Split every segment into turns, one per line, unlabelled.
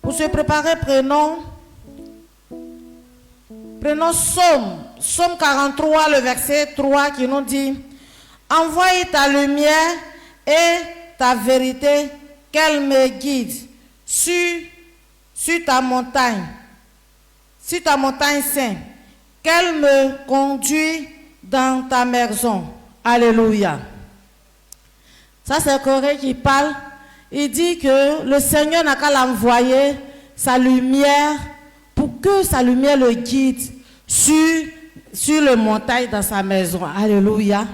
Pour se préparer, prenons Psaume 43, le verset 3 qui nous dit: envoie ta lumière et ta vérité, qu'elle me guide sur ta montagne sainte, qu'elle me conduit dans ta maison. Alléluia. Ça, c'est Corée qui parle. Il dit que le Seigneur n'a qu'à l'envoyer sa lumière pour que sa lumière le guide sur le montagne dans sa maison. Alléluia.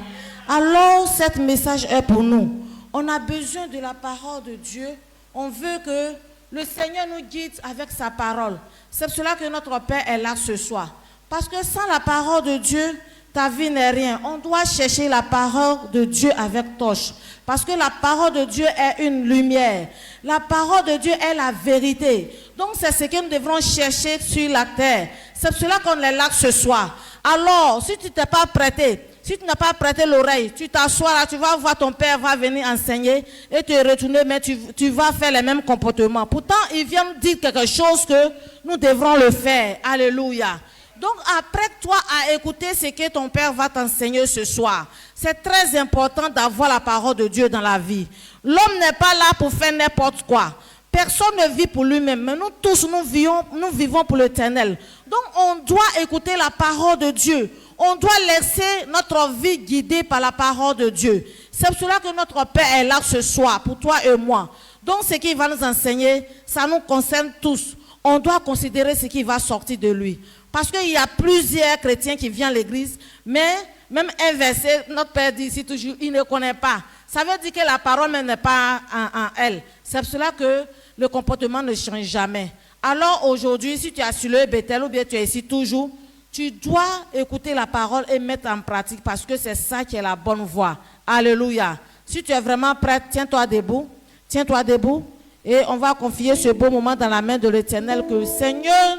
Alors, cet message est pour nous. On a besoin de la parole de Dieu. On veut que le Seigneur nous guide avec sa parole. C'est pour cela que notre Père est là ce soir. Parce que sans la parole de Dieu, ta vie n'est rien. On doit chercher la parole de Dieu avec torche. Parce que la parole de Dieu est une lumière. La parole de Dieu est la vérité. Donc c'est ce que nous devrons chercher sur la terre. C'est pour cela qu'on est là ce soir. Alors, si tu t'es pas prêté, si tu n'as pas prêté l'oreille, tu t'assois là, tu vas voir ton père va venir enseigner et te retourner, mais tu vas faire les mêmes comportements. Pourtant, il vient nous dire quelque chose que nous devrons le faire. Alléluia. Donc, apprête-toi à écouter ce que ton père va t'enseigner ce soir. C'est très important d'avoir la parole de Dieu dans la vie. L'homme n'est pas là pour faire n'importe quoi. Personne ne vit pour lui-même, mais nous tous, nous vivons pour l'Éternel. Donc, on doit écouter la parole de Dieu. On doit laisser notre vie guidée par la parole de Dieu. C'est pour cela que notre Père est là ce soir, pour toi et moi. Donc, ce qu'il va nous enseigner, ça nous concerne tous. On doit considérer ce qui va sortir de lui. Parce qu'il y a plusieurs chrétiens qui viennent à l'église, mais même un verset, notre Père dit ici toujours, il ne connaît pas. Ça veut dire que la parole même n'est pas en elle. C'est pour cela que le comportement ne change jamais. Alors aujourd'hui, si tu es sur le Bethel ou bien tu es ici toujours, tu dois écouter la parole et mettre en pratique parce que c'est ça qui est la bonne voie. Alléluia. Si tu es vraiment prêt, tiens-toi debout. Tiens-toi debout. Et on va confier ce beau moment dans la main de l'Éternel que le Seigneur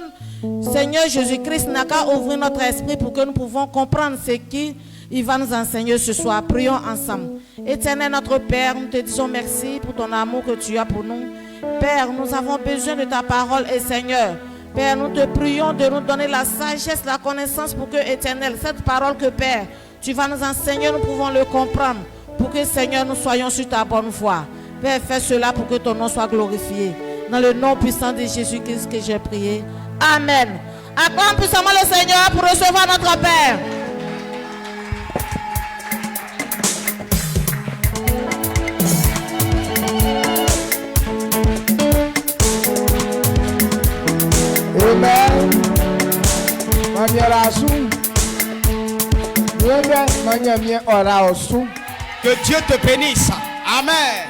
Jésus-Christ n'a qu'à ouvrir notre esprit pour que nous pouvons comprendre ce qu'il va nous enseigner ce soir. Prions ensemble. Éternel notre Père, nous te disons merci pour ton amour que tu as pour nous. Père, nous avons besoin de ta parole et Seigneur, Père, nous te prions de nous donner la sagesse, la connaissance pour que, Éternel, cette parole que, Père, tu vas nous enseigner, nous pouvons le comprendre pour que, Seigneur, nous soyons sur ta bonne voie. Père, fais cela pour que ton nom soit glorifié. Dans le nom puissant de Jésus-Christ que j'ai prié. Amen. Acclame puissamment le Seigneur pour recevoir notre Père.
Amen.
Que Dieu te bénisse. Amen.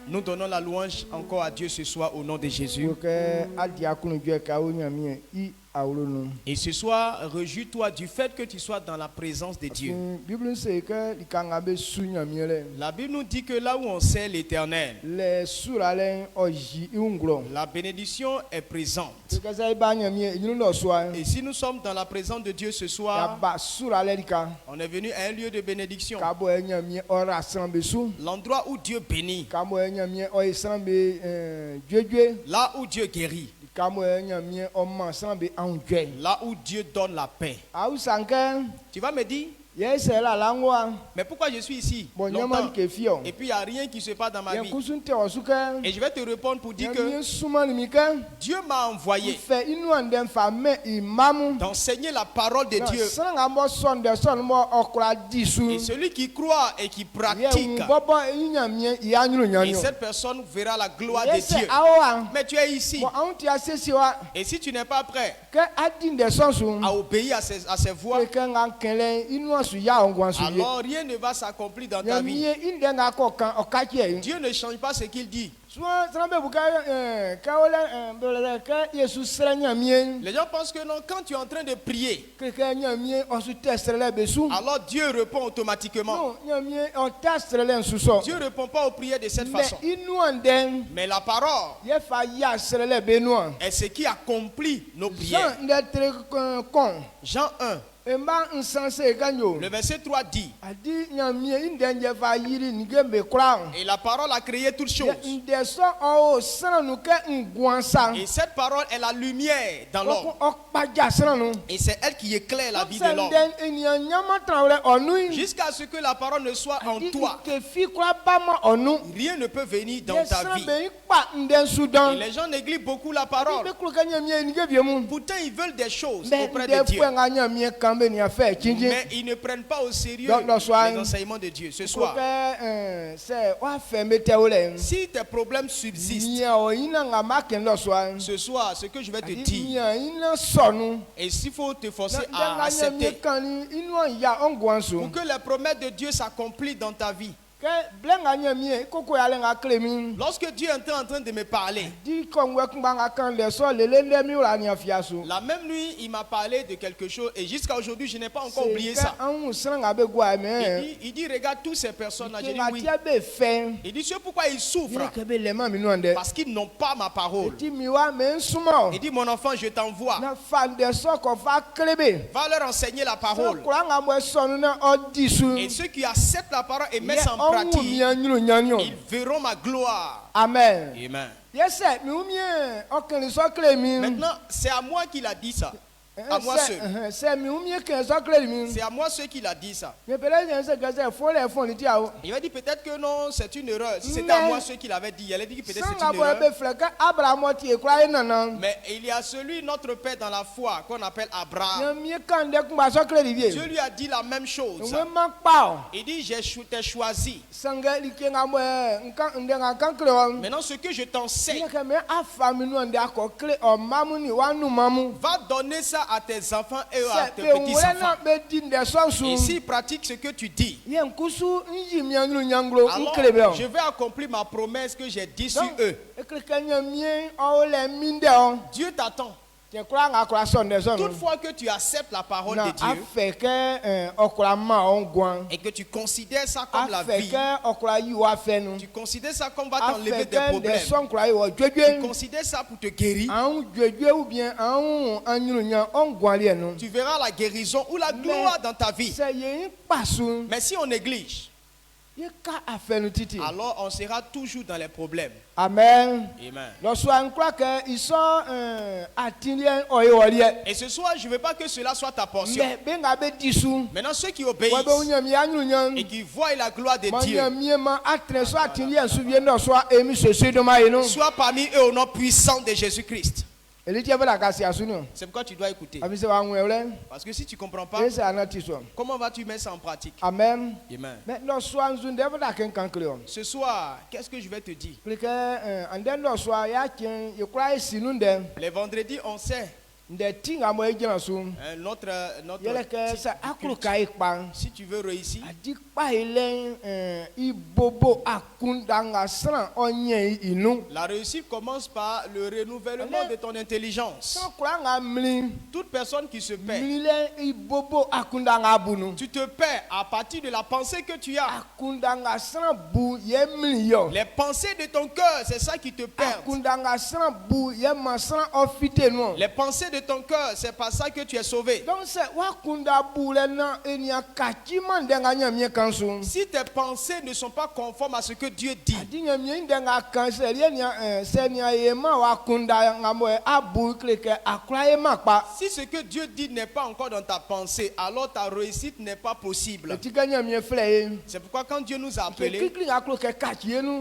Nous donnons la louange encore à Dieu ce soir au nom de Jésus. Et ce soir, réjouis-toi du fait que tu sois dans la présence de Dieu. La Bible nous dit que là où on sait l'Éternel, la bénédiction est présente. Et si nous sommes dans la présence de Dieu ce soir, on est venu à un lieu de bénédiction. L'endroit où Dieu bénit. Là où Dieu guérit. Là où Dieu donne la paix. Tu vas me dire, mais pourquoi je suis ici longtemps, et puis il n'y a rien qui se passe dans ma vie? Et je vais te répondre pour dire que Dieu m'a envoyé d'enseigner la parole de Dieu. Et celui qui croit et qui pratique, et cette personne verra la gloire de Dieu. Mais tu es ici. Et si tu n'es pas prêt à obéir à ses voix, alors rien ne va s'accomplir dans ta vie. Dieu ne change pas ce qu'il dit. Les gens pensent que non, quand tu es en train de prier, alors Dieu répond automatiquement. Dieu ne répond pas aux prières de cette façon. Mais la parole est ce qui accomplit nos prières. Jean 1, Le verset 3 dit, et la parole a créé toutes choses. Et cette parole est la lumière dans l'homme. Et c'est elle qui éclaire la vie de l'homme. Jusqu'à ce que la parole ne soit en toi, rien ne peut venir dans ta vie. Et les gens négligent beaucoup la parole. Pourtant, ils veulent des choses auprès de Dieu. Mais ils ne prennent pas au sérieux les enseignements de Dieu. Ce soir, si tes problèmes subsistent, ce soir, ce que je vais te dire, et s'il faut te forcer à accepter pour que les promesses de Dieu s'accomplissent dans ta vie. Lorsque Dieu était en train de me parler, la même nuit, il m'a parlé de quelque chose et jusqu'à aujourd'hui, je n'ai pas encore oublié ça. Il dit, regarde toutes ces personnes-là. J'ai dit oui. Il dit, c'est pourquoi ils souffrent. Parce qu'ils n'ont pas ma parole. Il dit, mon enfant, je t'envoie. Va leur enseigner la parole. Et ceux qui acceptent la parole et mettent en pratique, ils verront ma gloire.
Amen.
Amen. Maintenant, c'est à moi qu'il a dit ça. À moi seul. C'est à moi seul qu'il a dit ça. Il va dire peut-être que non, c'est une erreur. Si c'était à moi seul qu'il avait dit, il allait dire que peut-être c'est une erreur. Mais il y a celui, notre Père dans la foi, qu'on appelle Abraham. Dieu lui a dit la même chose. Il dit, j'ai choisi. Maintenant, ce que je t'enseigne, va donner ça à tes enfants et à tes petits-enfants. Et s'ils pratiquent ce que tu dis, alors je vais accomplir ma promesse que j'ai dit sur eux. Dieu t'attend. Toutefois que tu acceptes la parole de Dieu et que tu considères ça comme la vie, tu considères ça comme va t'enlever des problèmes, tu considères ça pour te guérir, tu verras la guérison ou la gloire dans ta vie. Mais si on néglige, alors on sera toujours dans les problèmes.
Amen.
Amen. Et ce soir, je ne veux pas que cela soit ta portion. Maintenant, ceux qui obéissent et qui voient la gloire de Dieu, sois parmi eux au nom puissant de Jésus-Christ. C'est pourquoi tu dois écouter. Parce que si tu ne comprends pas, comment vas-tu mettre ça en pratique?
Amen.
Amen. Ce soir, qu'est-ce que je vais te dire? Les vendredis, on sait. Notre si tu veux réussir, la réussite commence par le renouvellement de ton intelligence. Toute personne qui se perd, tu te perds à partir de la pensée que tu as. Les pensées de ton cœur, c'est ça qui te perd. Les pensées de ton cœur, c'est par ça que tu es sauvé. Si tes pensées ne sont pas conformes à ce que Dieu dit, si ce que Dieu dit n'est pas encore dans ta pensée, alors ta réussite n'est pas possible. C'est pourquoi quand Dieu nous a appelés,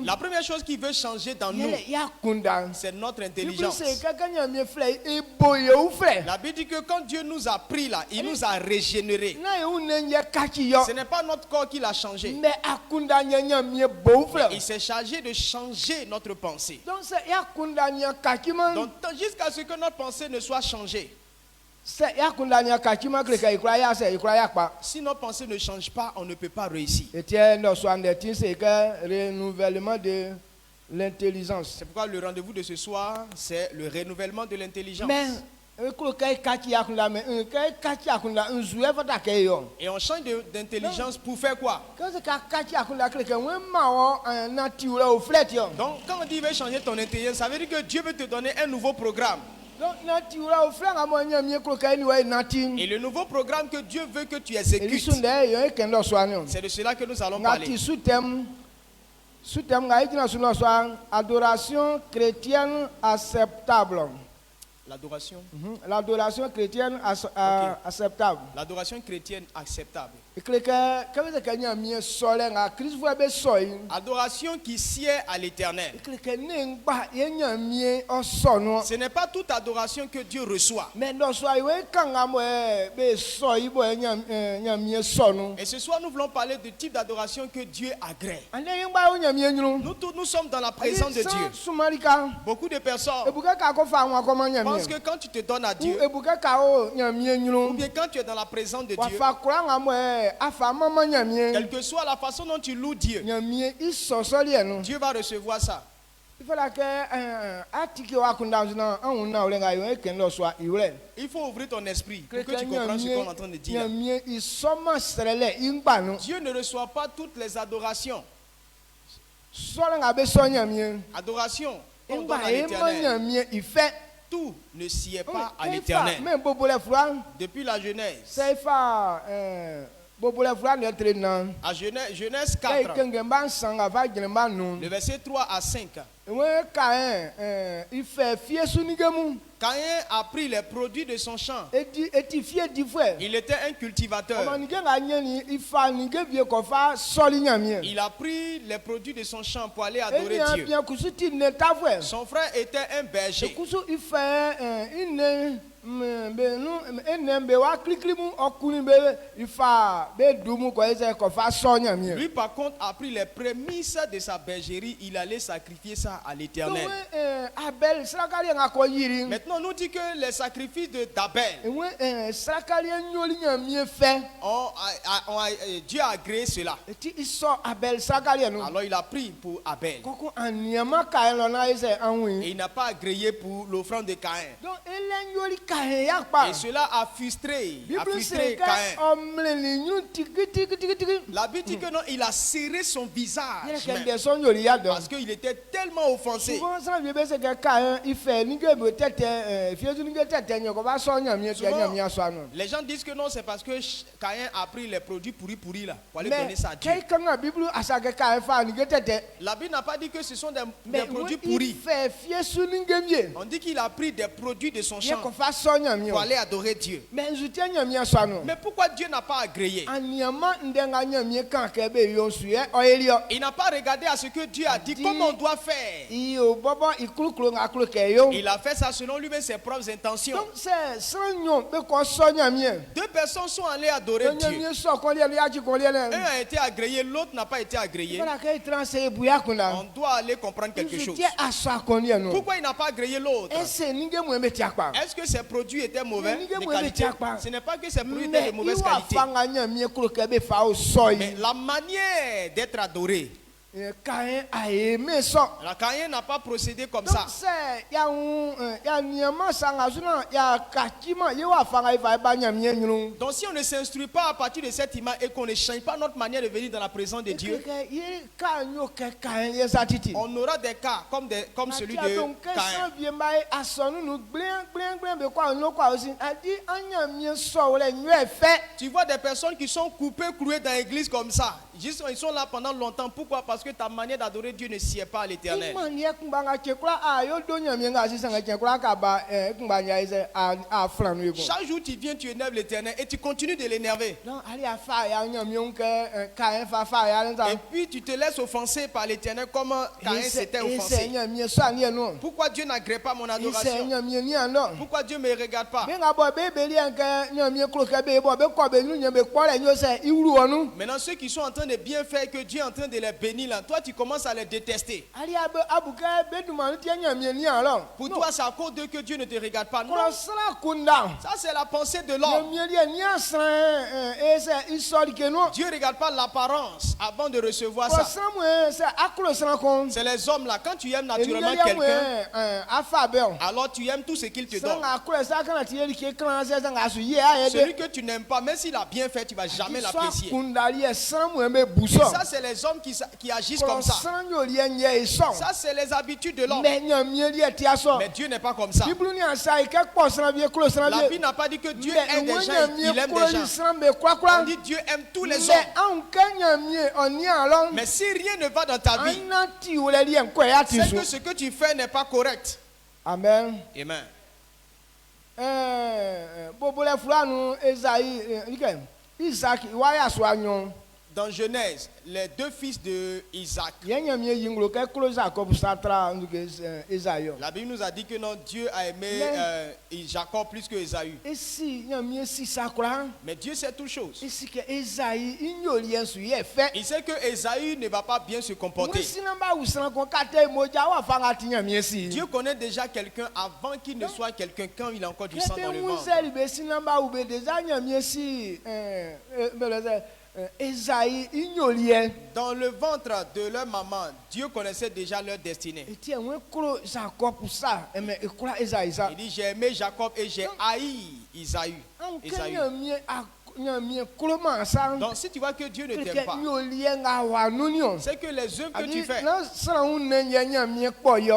la première chose qu'il veut changer dans nous, c'est notre intelligence. La Bible dit que quand Dieu nous a pris là, il nous a régénérés. Ce n'est pas notre corps qui l'a changé. Il s'est chargé de changer notre pensée. Donc jusqu'à ce que notre pensée ne soit changée. Si nos pensées ne changent pas, on ne peut pas réussir. L'intelligence. C'est pourquoi le rendez-vous de ce soir, c'est le renouvellement de l'intelligence. Et on change d'intelligence pour faire quoi? Donc quand on dit qu'il veut changer ton intelligence, ça veut dire que Dieu veut te donner un nouveau programme. Et le nouveau programme que Dieu veut que tu exécutes, c'est de cela que nous allons parler.
Adoration chrétienne acceptable.
L'adoration.
L'adoration chrétienne acceptable.
L'adoration chrétienne acceptable. Adoration qui sied à l'Éternel. Ce n'est pas toute adoration que Dieu reçoit. Et ce soir, nous voulons parler du type d'adoration que Dieu agrée. Nous sommes dans la présence de Dieu. Beaucoup de personnes pensent que quand tu te donnes à Dieu, ou bien quand tu es dans la présence de Dieu, quelle que soit la façon dont tu loues Dieu, Dieu va recevoir ça. Il faut ouvrir ton esprit pour que tu comprennes ce qu'on est en train de dire. Dieu ne reçoit pas toutes les adorations. Adoration, on donne à l'Éternel. Tout ne sied pas à l'Éternel. Depuis la Genèse. À Genèse 4, le verset 3 à 5. Caïn a pris les produits de son champ. Il était un cultivateur. Il a pris les produits de son champ pour aller adorer Dieu. Son frère était un berger. Lui par contre a pris les prémices de sa bergerie. Il allait sacrifier ça à l'Éternel. Maintenant on nous dit que les sacrifices d'Abel, Dieu a agréé cela. Alors il a pris pour Abel. Et il n'a pas agréé pour l'offrande de Caïn. Et cela a frustré Caïn. La Bible dit que non, il a serré son visage parce qu'il était tellement offensé. Souvent, les gens disent que non, c'est parce que Caïn a pris les produits pourris là pour aller donner ça à Dieu. La Bible n'a pas dit que ce sont des produits pourris. On dit qu'il a pris des produits de son champ pour aller adorer Dieu. Mais pourquoi Dieu n'a pas agréé? Il n'a pas regardé à ce que Dieu a dit, comment on doit faire. Il a fait ça selon lui-même ses propres intentions. Deux personnes sont allées adorer Dieu. Un a été agréé, l'autre n'a pas été agréé. On doit aller comprendre quelque chose. Pourquoi il n'a pas agréé l'autre? Est-ce que ses produits étaient mauvais de qualité? Ce n'est pas que ses produits étaient de mauvaise qualité. Mais la manière d'être adoré, Caïn a aimé ça. Caïn n'a pas procédé comme ça. Donc si on ne s'instruit pas à partir de cette image et qu'on ne change pas notre manière de venir dans la présence de Dieu, on aura des cas comme celui de Caïn. Tu vois des personnes qui sont coupées, clouées dans l'église comme ça. Juste, ils sont là pendant longtemps. Pourquoi? Parce que ta manière d'adorer Dieu ne sied pas à l'Éternel. Chaque jour tu viens, tu énerves l'Éternel et tu continues de l'énerver. Et puis tu te laisses offenser par l'Éternel comme Caïn s'était offensé. Pourquoi Dieu n'agrée pas mon adoration? Pourquoi Dieu ne me regarde pas? Maintenant ceux qui sont en train de bien faire, que Dieu est en train de les bénir là, toi tu commences à les détester. Pour toi c'est à cause d'eux que Dieu ne te regarde pas. Non. Ça c'est la pensée de l'homme. Dieu ne regarde pas l'apparence avant de recevoir ça. C'est les hommes là, quand tu aimes naturellement quelqu'un, alors tu aimes tout ce qu'il te donne. Celui que tu n'aimes pas, même s'il a bien fait, tu ne vas jamais l'apprécier. Et ça, c'est les hommes qui agissent comme ça. Ça, c'est les habitudes de l'homme. Mais Dieu n'est pas comme ça. La Bible n'a pas dit que Dieu aime des gens, il aime des gens. On dit Dieu aime tous les hommes. Mais si rien ne va dans ta vie, c'est que ce que tu fais n'est pas correct.
Amen.
Amen. Dans Genèse, les deux fils de Isaac. La Bible nous a dit que non, Dieu a aimé Jacob plus que Ésaü. Mais Dieu sait toutes choses. Il sait que Ésaü ne va pas bien se comporter. Dieu connaît déjà quelqu'un avant qu'il ne soit quelqu'un quand il a encore du sang dans le ventre. Dans le ventre de leur maman, Dieu connaissait déjà leur destinée. Il dit j'ai aimé Jacob et j'ai haï Ésaü. Donc si tu vois que Dieu ne t'aime pas, c'est que les œuvres que tu fais,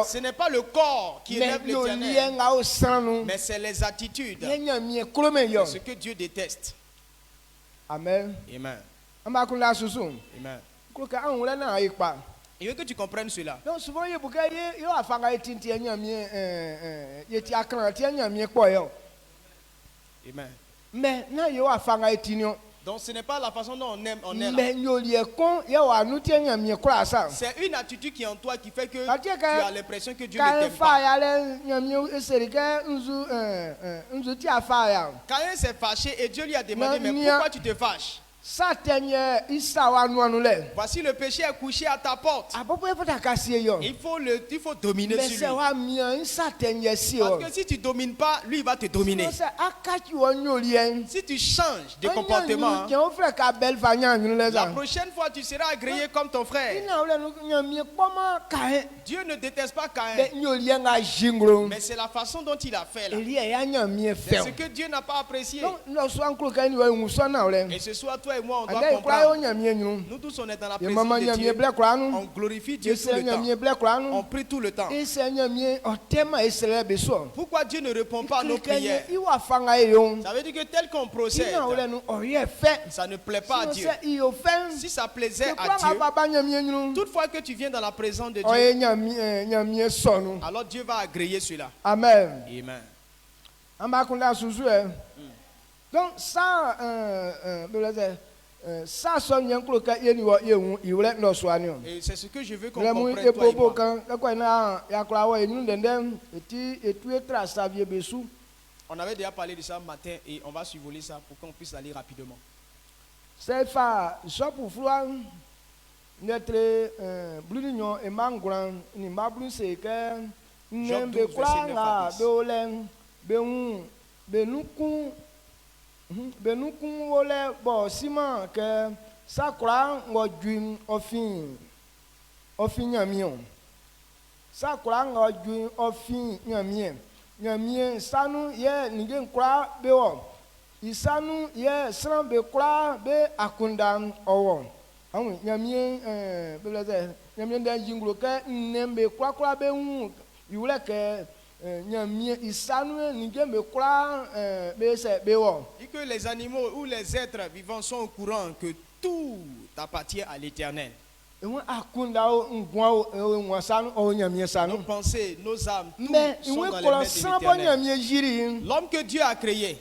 ce n'est pas le corps qui élève l'Éternel, mais c'est les attitudes. C'est ce que Dieu déteste.
Amen.
Amen.
Amen.
Il veut que tu comprennes cela.
Donc souvent il y a beaucoup
Amen.
Mais
donc ce n'est pas la façon dont on aime, on est là. C'est une attitude qui est en toi qui fait que tu as l'impression que Dieu ne t'aime pas. Caïn s'est fâché et Dieu lui a demandé mais pourquoi tu te fâches? Voici le péché est couché à ta porte. Il faut dominer sur lui. Parce que si tu ne domines pas, lui il va te dominer. Si tu changes de comportement, la prochaine fois tu seras agréé comme ton frère. Dieu ne déteste pas Caïn. Mais c'est la façon dont il a fait là. C'est ce que Dieu n'a pas apprécié. Et ce soir, toi et moi, on doit comprendre. Nous tous, on est dans la présence de Dieu. On glorifie Dieu tout le temps. On prie tout le temps. Pourquoi Dieu ne répond pas à nos prières? Ça veut dire que tel qu'on procède, ça ne plaît pas à Dieu. Si ça plaisait à Dieu, toutefois que tu viens dans la présence de Dieu, alors Dieu va agréer cela.
Amen.
Amen.
Donc ça, ça sonne un peu
et c'est ce que je veux qu'on comprenne toi et moi. On avait déjà parlé de ça matin et on va survoler ça pour qu'on puisse aller rapidement.
C'est ça, je pour voir notre blunion et mangrand, ni mablun c'est que n'aime pas benukun wole bo sima ke sakura ngojun ofin nyamion sakura ngojun ofin nyamien sanu ye nige nkura bewo isanu ye sran be kura be akunda owo awon nyamien beleze nyamien de jinglo ke nembe kura be hu iwule ke
Et que les animaux ou les êtres vivants sont au courant que tout appartient à l'Éternel. Nos pensées, nos âmes, tout sont dans les mains de l'Éternel. L'homme que Dieu a créé,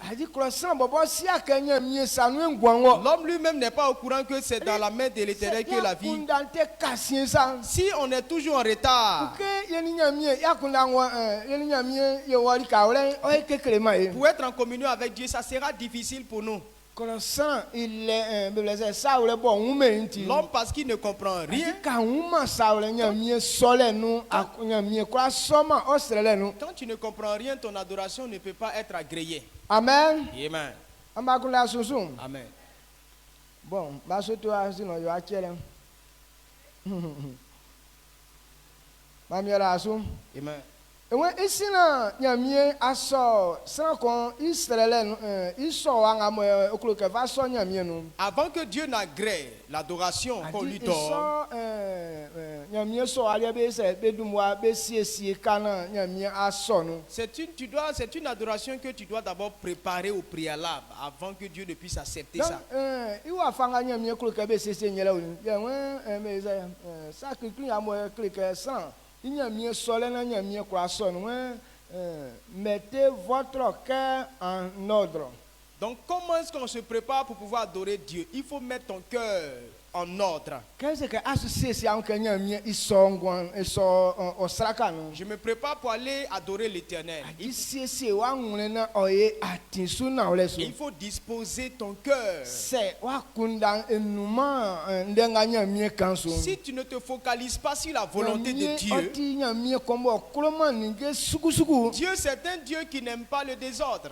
l'homme lui-même n'est pas au courant que c'est dans la main de l'Éternel que la vie. Si on est toujours en retard, pour être en communion avec Dieu, ça sera difficile pour nous. L'homme parce qu'il ne comprend rien. Quand tu ne comprends rien, ton adoration ne peut pas être agréée.
Amen.
Amen.
Amen. Bon,
Amen.
Avant
que Dieu n'agrée l'adoration qu'on lui donne, c'est une adoration que tu dois d'abord préparer au préalable avant que Dieu ne puisse accepter ça.
Mettez votre cœur en ordre.
Donc comment est-ce qu'on se prépare pour pouvoir adorer Dieu? Il faut mettre ton cœur en ordre. Je me prépare pour aller adorer l'Éternel. Il faut disposer ton cœur. Si tu ne te focalises pas sur la volonté de Dieu, Dieu c'est un Dieu qui n'aime pas le désordre.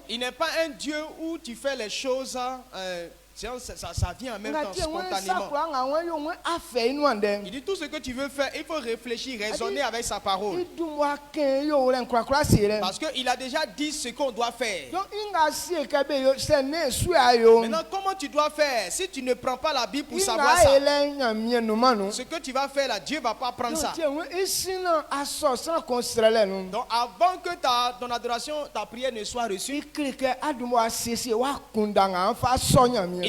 Il n'est pas un Dieu où tu fais les choses, ça vient en même temps spontanément. Il dit tout ce que tu veux faire, il faut réfléchir, raisonner avec sa parole. Parce qu'il a déjà dit ce qu'on doit faire. Maintenant, comment tu dois faire? Si tu ne prends pas la Bible pour savoir ça, ce que tu vas faire là, Dieu ne va pas prendre ça. Donc avant que ton adoration, ta prière ne soit reçue,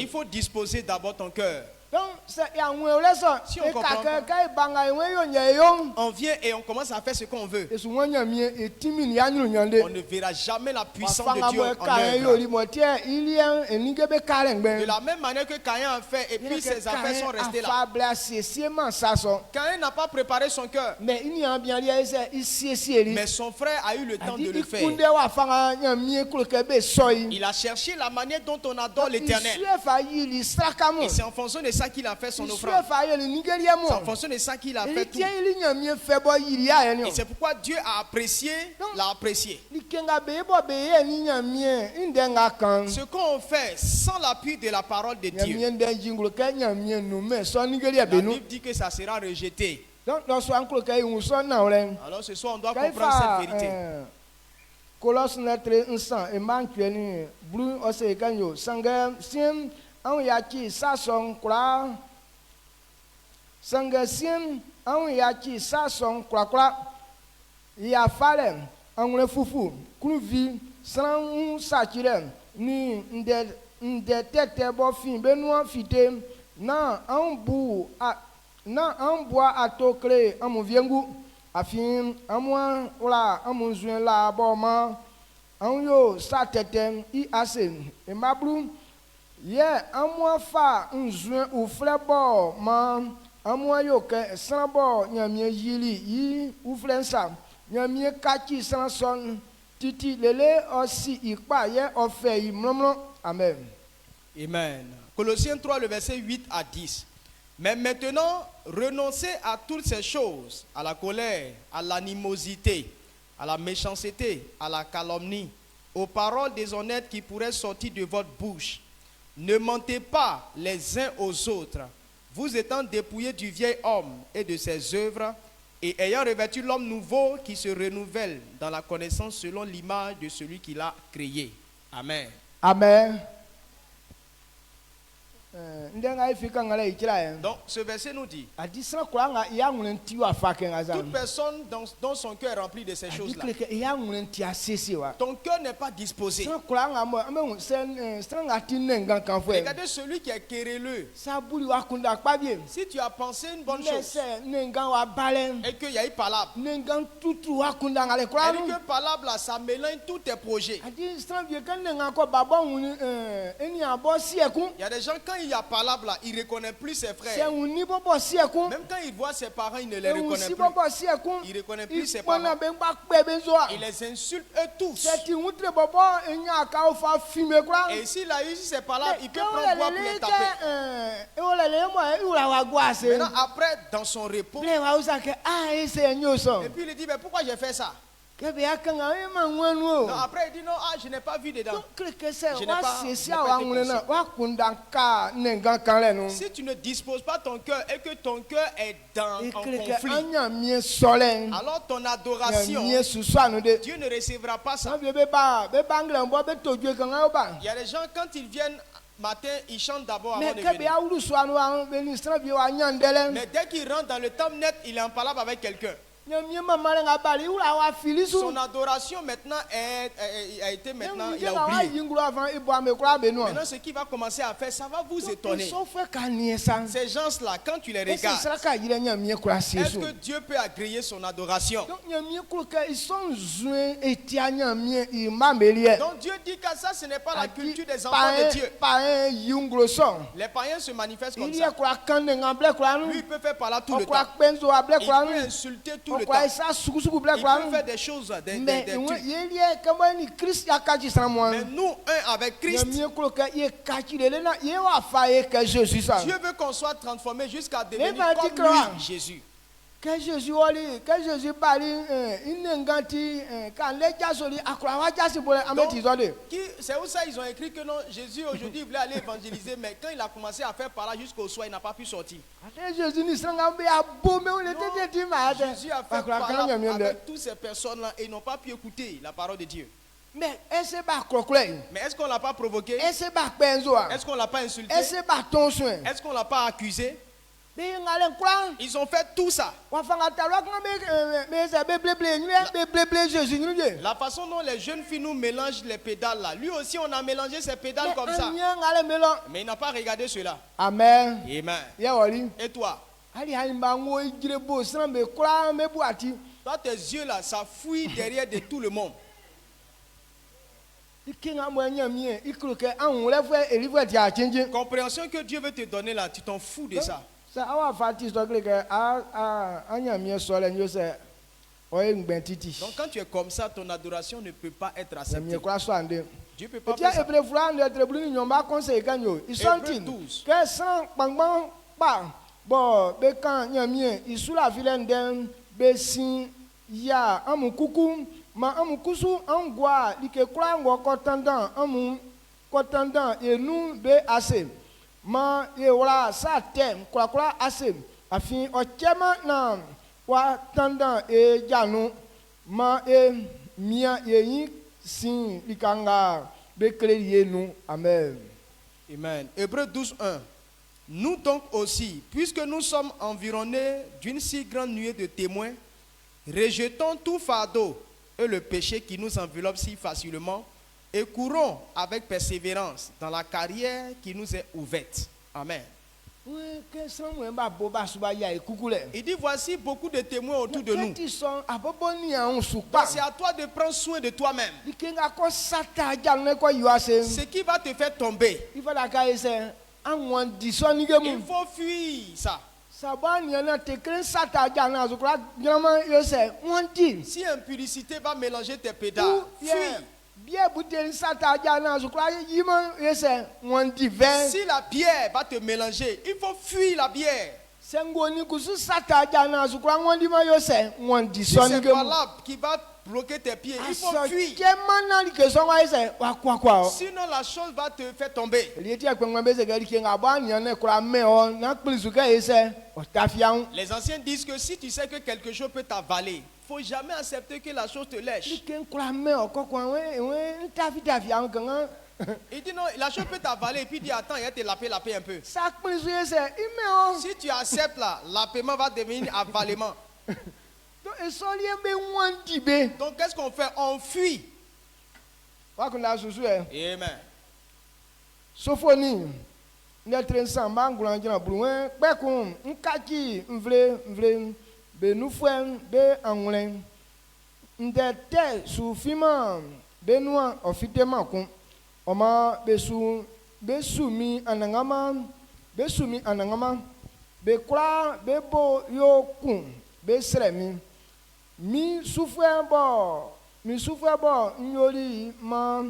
il faut disposer d'abord ton cœur.
Donc, si on comprend pas,
on vient et on commence à faire ce qu'on veut. On ne verra jamais la puissance de Dieu en œuvre. De la même manière que Caïn a fait et puis ses affaires sont restées là. Caïn n'a pas préparé son cœur. Mais son frère a eu le temps de le faire. Il a cherché la manière dont on adore l'Éternel. Et c'est en fonction de ça qu'il a fait son offrande. C'est en fonction de ça qu'il a fait tout. Et c'est pourquoi Dieu a apprécié, l'a apprécié. Ce qu'on fait sans l'appui de la parole de Dieu, la Bible dit que ça sera rejeté. Alors ce soir on doit comprendre cette vérité.
Colosse notre instant et manqué blue aussi ganyo sanga sim an yaki sason kra sanga sim an yaki sason kra ya fale an fufu kruvi san sakire ni nde tete bo fin benoa fite na an bu na an bois atokre an viengu afin amwa ola amunzuen la boma anyo satetem I asen e mablu ye amwa fa nzuen ou flebo ma amwa yo ke sanbo nyamie yili yi ou flensa nyamie kaki sanson titi lele aussi ipa ye ofe imlomlo. Amen.
Amen. Colossiens 3 le verset 8 à 10. Mais maintenant, renoncez à toutes ces choses, à la colère, à l'animosité, à la méchanceté, à la calomnie, aux paroles déshonnêtes qui pourraient sortir de votre bouche. Ne mentez pas les uns aux autres, vous étant dépouillés du vieil homme et de ses œuvres, et ayant revêtu l'homme nouveau qui se renouvelle dans la connaissance selon l'image de celui qui l'a créé. Amen.
Amen.
Donc ce verset nous dit toute personne dont son cœur est rempli de ces choses-là, ton cœur n'est pas disposé. Regardez celui qui est querelleux. Si tu as pensé une bonne chose et qu'il y a eu palabre, et que palabre là, ça mélange tous tes projets. Il y a des gens, quand il y a palabre là, il ne reconnaît plus ses frères. Même quand il voit ses parents, il ne les reconnaît plus. Il ne reconnaît plus ses parents. Il les insulte eux tous. Et s'il a eu ses palabres, il peut prendre bois pour les taper. Maintenant, après, dans son repos, et puis il dit, mais pourquoi j'ai fait ça? Non, après il dit non, je n'ai pas vu dedans. Si tu ne disposes pas ton cœur et que ton cœur est en conflit, alors ton adoration, Dieu ne recevra pas ça. Il y a des gens, quand ils viennent matin, ils chantent d'abord avant de venir. Mais dès qu'ils rentrent dans le temps net, il est en parole avec quelqu'un. Son adoration maintenant a été maintenant, il a oublié. Maintenant, ce qu'il va commencer à faire, ça va vous étonner. Ces gens-là, quand tu les regardes, est-ce que Dieu peut agréer son adoration? Donc Dieu dit que ça, ce n'est pas la culture des enfants de Dieu. Les païens se manifestent comme ça. Lui, il peut faire par là tout le temps. Il peut insulter tout le temps. Il peut faire des choses. Mais nous, avec Christ, Dieu veut qu'on soit transformé jusqu'à devenir comme lui, Jésus.
Que Jésus parle,
c'est où ça ils ont écrit que non, Jésus aujourd'hui voulait aller évangéliser, mais quand il a commencé à faire par là jusqu'au soir, il n'a pas pu sortir. Jésus a fait par là avec toutes ces personnes-là et ils n'ont pas pu écouter la parole de Dieu.
Mais est-ce
qu'on ne l'a pas provoqué? Est-ce qu'on ne l'a pas insulté? Est-ce qu'on ne l'a pas accusé? Ils ont fait tout ça. La façon dont les jeunes filles nous mélangent les pédales là. Lui aussi on a mélangé ses pédales comme ça. Mais il n'a pas regardé cela.
Amen.
Amen. Et toi? Toi tes yeux là, ça fouille derrière de tout le monde. Compréhension que Dieu veut te donner là, tu t'en fous de ça. Donc quand tu es comme ça, ton adoration ne peut pas être acceptée. Dieu peut pas faire ça. Hébreux 12.
Ma yewala sa tem kwa asem afin ochema na wa tanda e janu ma mia yeyi sin likanga bekle nous. Amen.
Amen. Hébreux 12:1. Nous donc aussi, puisque nous sommes environnés d'une si grande nuée de témoins, rejetons tout fardeau et le péché qui nous enveloppe si facilement et courons avec persévérance dans la carrière qui nous est ouverte. Amen. Il dit voici beaucoup de témoins autour de nous. C'est à toi de prendre soin de toi-même. Ce qui va te faire tomber, il faut fuir ça. Si impudicité va mélanger tes pédales, fuis. Si la bière va te mélanger, il faut fuir la bière. Si c'est valable qui va bloquer tes pieds, il faut fuir. Sinon la chose va te faire tomber. Les anciens disent que si tu sais que quelque chose peut t'avaler, il ne faut jamais accepter que la chose te lèche. Il dit non, la chose peut t'avaler et puis il dit attends, il va te laper un peu. Si tu acceptes là, l'appaiement va devenir avalement. Donc qu'est-ce qu'on fait? On fuit. Amen.
Sophonie. Notre ensemble, nous bekun nkaki mvle benufwen be anglen ndete sufima benua ofitema kun oma besumi anangama bekra bebo yokun besremi mi sufwe bo nyori ma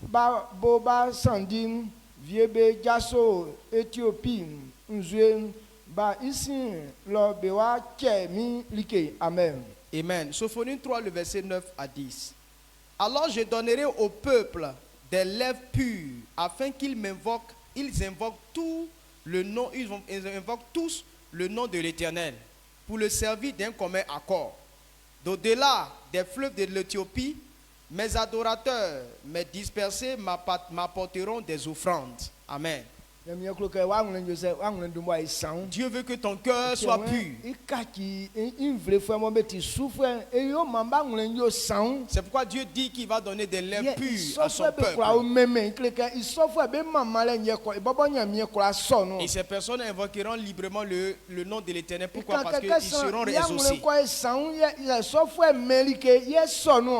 ba boba sandin viebe jaso Éthiopie nzue ba ici lo bewa mi like. Amen.
Amen. Sophonie 3, le verset 9 à 10. Alors je donnerai au peuple des lèvres pures, afin qu'ils m'invoquent, ils invoquent tout le nom, ils invoquent tous le nom de l'Éternel, pour le servir d'un commun accord. D'au-delà des fleuves de l'Éthiopie, mes adorateurs, mes dispersés m'apporteront des offrandes. Amen. Dieu veut que ton cœur soit pur. C'est pourquoi Dieu dit qu'il va donner des lèvres pures à son peuple. Et ces personnes invoqueront librement le nom de l'Éternel. Pourquoi? Parce qu'ils seront exaucés.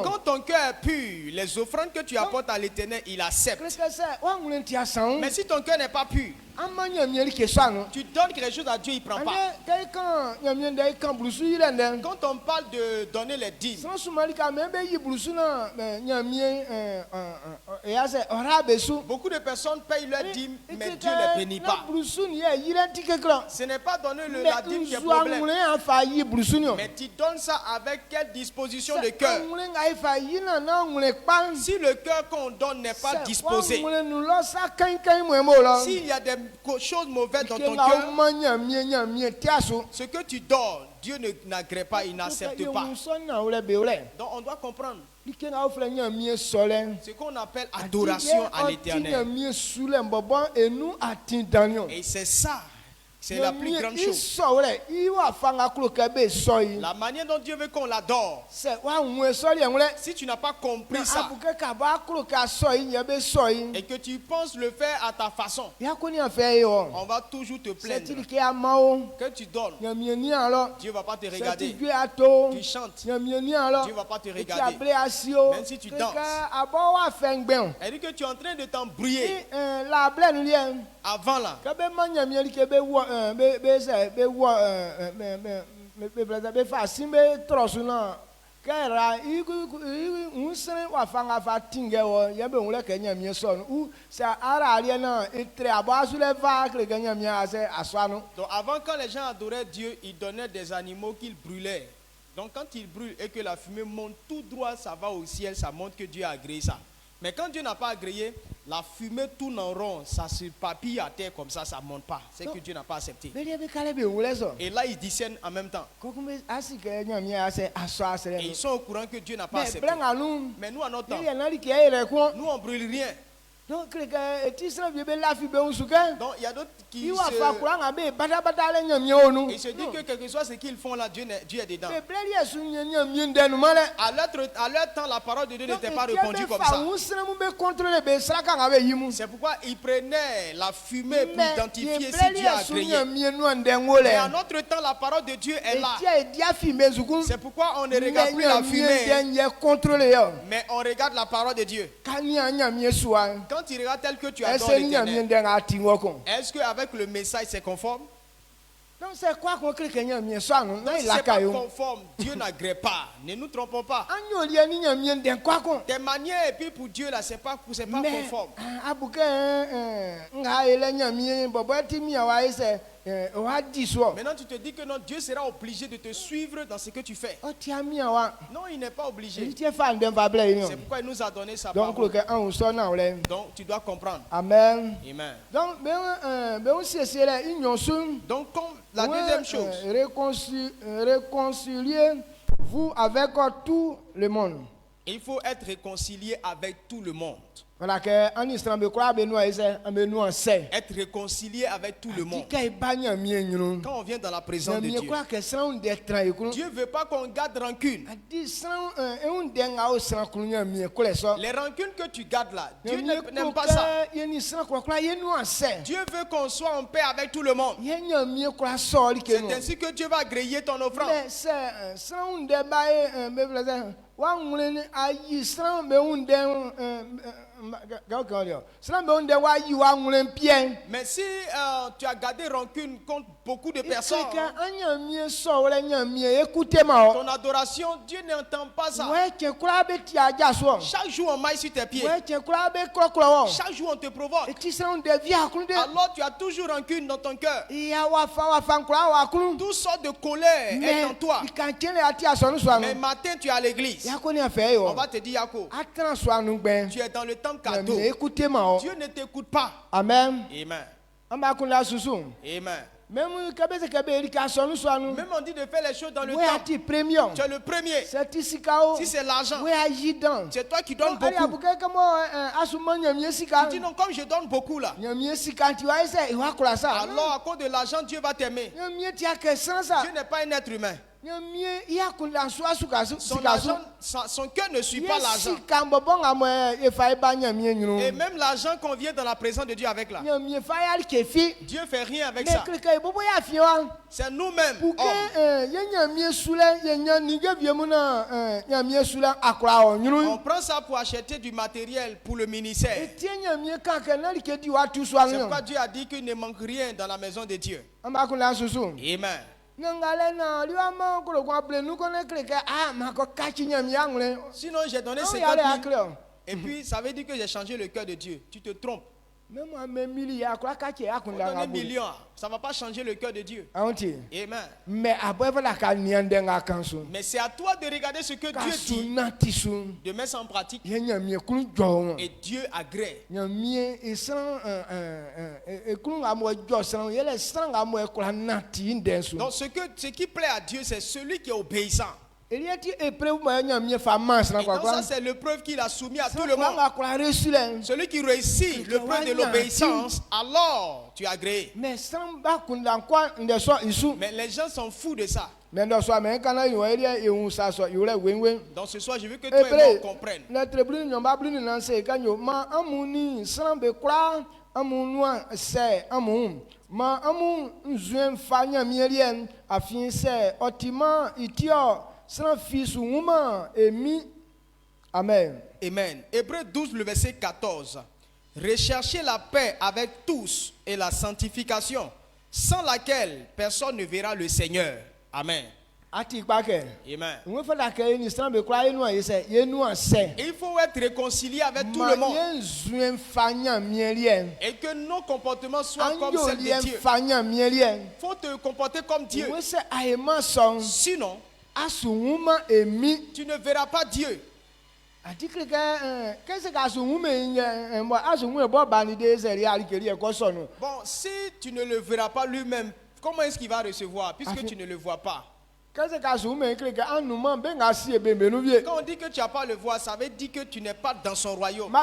Quand ton cœur est pur, les offrandes que tu apportes à l'Éternel, il accepte. Mais si ton cœur n'est pas pur, tu donnes quelque chose à Dieu, il ne prend pas. Quand on parle de donner les dîmes, beaucoup de personnes payent leurs dîmes, mais Dieu ne les bénit pas. Ce n'est pas donner la dîme qui est problème, mais tu donnes ça avec quelle disposition de cœur. Si le cœur qu'on donne n'est pas disposé, s'il y a des choses mauvaises dans ton cœur, ce que tu donnes, Dieu n'agrée pas, il n'accepte pas. Donc on doit comprendre ce qu'on appelle adoration à l'Éternel. Et c'est ça. C'est la plus grande chose. La manière dont Dieu veut qu'on l'adore. Si tu n'as pas compris ça et que tu penses le faire à ta façon, on va toujours te plaindre. Que tu donnes, Dieu ne va pas te regarder. Tu chantes, Dieu ne va pas te regarder. Même si tu danses, elle dit que tu es en train de t'embrouiller. Avant là, donc avant, quand les gens adoraient Dieu, ils donnaient des animaux qu'ils brûlaient. Donc quand ils brûlent et que la fumée monte tout droit, ça va au ciel, ça montre que Dieu a agréé ça. Mais quand Dieu n'a pas agréé, la fumée tourne en rond, ça se papille à terre comme ça ne monte pas. C'est que Dieu n'a pas accepté. Et là, ils discernent en même temps. Et ils sont au courant que Dieu n'a pas accepté. Mais nous, en notre temps, nous, on ne brûle rien. Donc il y a d'autres qui se disent que quel que soit ce qu'ils font là, Dieu est dedans. À leur temps, la parole de Dieu n'était pas répandue comme ça. C'est pourquoi ils prenaient la fumée pour identifier si Dieu a agréé. Mais à notre temps, la parole de Dieu est là. C'est pourquoi on ne regarde plus la fumée, mais on regarde la parole de Dieu. Quand tu regardes tel que tu adores l'Éternel, est-ce qu'avec le message c'est conforme?
Donc c'est quoi qu'on crée que n'y
c'est pas conforme, Dieu n'agrée pas. Ne nous trompons pas. Tes manières et puis pour Dieu là c'est pas conforme. Maintenant tu te dis que non, Dieu sera obligé de te suivre dans ce que tu fais. Non, il n'est pas obligé. C'est pourquoi il nous a donné sa parole. Donc tu dois comprendre.
Amen.
Amen.
Donc
comme la deuxième chose,
réconciliez-vous avec tout le monde.
Il faut être réconcilié avec tout le monde.
Voilà que
être réconcilié avec tout le monde. Quand on vient dans la présence de Dieu, Dieu ne veut pas qu'on garde rancune. Les rancunes que tu gardes là, Dieu n'aime pas ça. Dieu veut qu'on soit en paix avec tout le monde. C'est ainsi que Dieu va agréer ton offrande. Mais si tu as gardé rancune contre beaucoup de personnes.
Ton
adoration, Dieu n'entend pas ça. Chaque jour on maille sur tes pieds. Chaque jour on te provoque. Alors tu as toujours rancune dans ton cœur. Toutes sortes de colère est en toi. Mais matin tu es à l'église. On va te dire Yako, tu es dans le temple cadeau. Dieu ne t'écoute pas.
Amen.
Amen. Amen. Même on dit de faire les choses dans le temps. Tu es le premier. Si c'est l'argent, c'est toi qui donnes beaucoup. Tu dis non, comme je donne beaucoup là. Alors à cause de l'argent, Dieu va t'aimer. Dieu n'est pas un être humain. Son cœur ne suit pas l'argent. Et même l'argent qu'on vient dans la présence de Dieu avec là, Dieu fait rien avec ça. C'est nous-mêmes. On prend ça pour acheter du matériel pour le ministère. C'est pourquoi Dieu a dit qu'il ne manque rien dans la maison de Dieu. Amen. Sinon j'ai donné 50 000 et puis ça veut dire que j'ai changé le cœur de Dieu. Tu te trompes. On donne 1 million, ça ne va pas changer le cœur de Dieu. Amen. Mais c'est à toi de regarder ce que Dieu dit, de mettre ça en pratique. Et Dieu agrée. Donc ce qui plaît à Dieu, c'est celui qui est obéissant. Et donc ça c'est l'épreuve qu'il a soumis à tout le monde. Celui qui réussit l'épreuve de l'obéissance, alors tu es agréé. Mais les gens s'en foutent de ça. Donc ce soir je veux que toi et moi comprennent. Amen. Amen. Hébreux 12, le verset 14. Recherchez la paix avec tous et la sanctification, sans laquelle personne ne verra le Seigneur. Amen. Amen. Il faut être réconcilié avec tout le monde. Et que nos comportements soient comme ceux de Dieu. Il faut te comporter comme Dieu. Sinon, tu ne verras pas Dieu. Bon, si tu ne le verras pas lui-même, comment est-ce qu'il va recevoir puisque tu ne le vois pas? Quand on dit que tu n'as pas le voir, ça veut dire que tu n'es pas dans son royaume.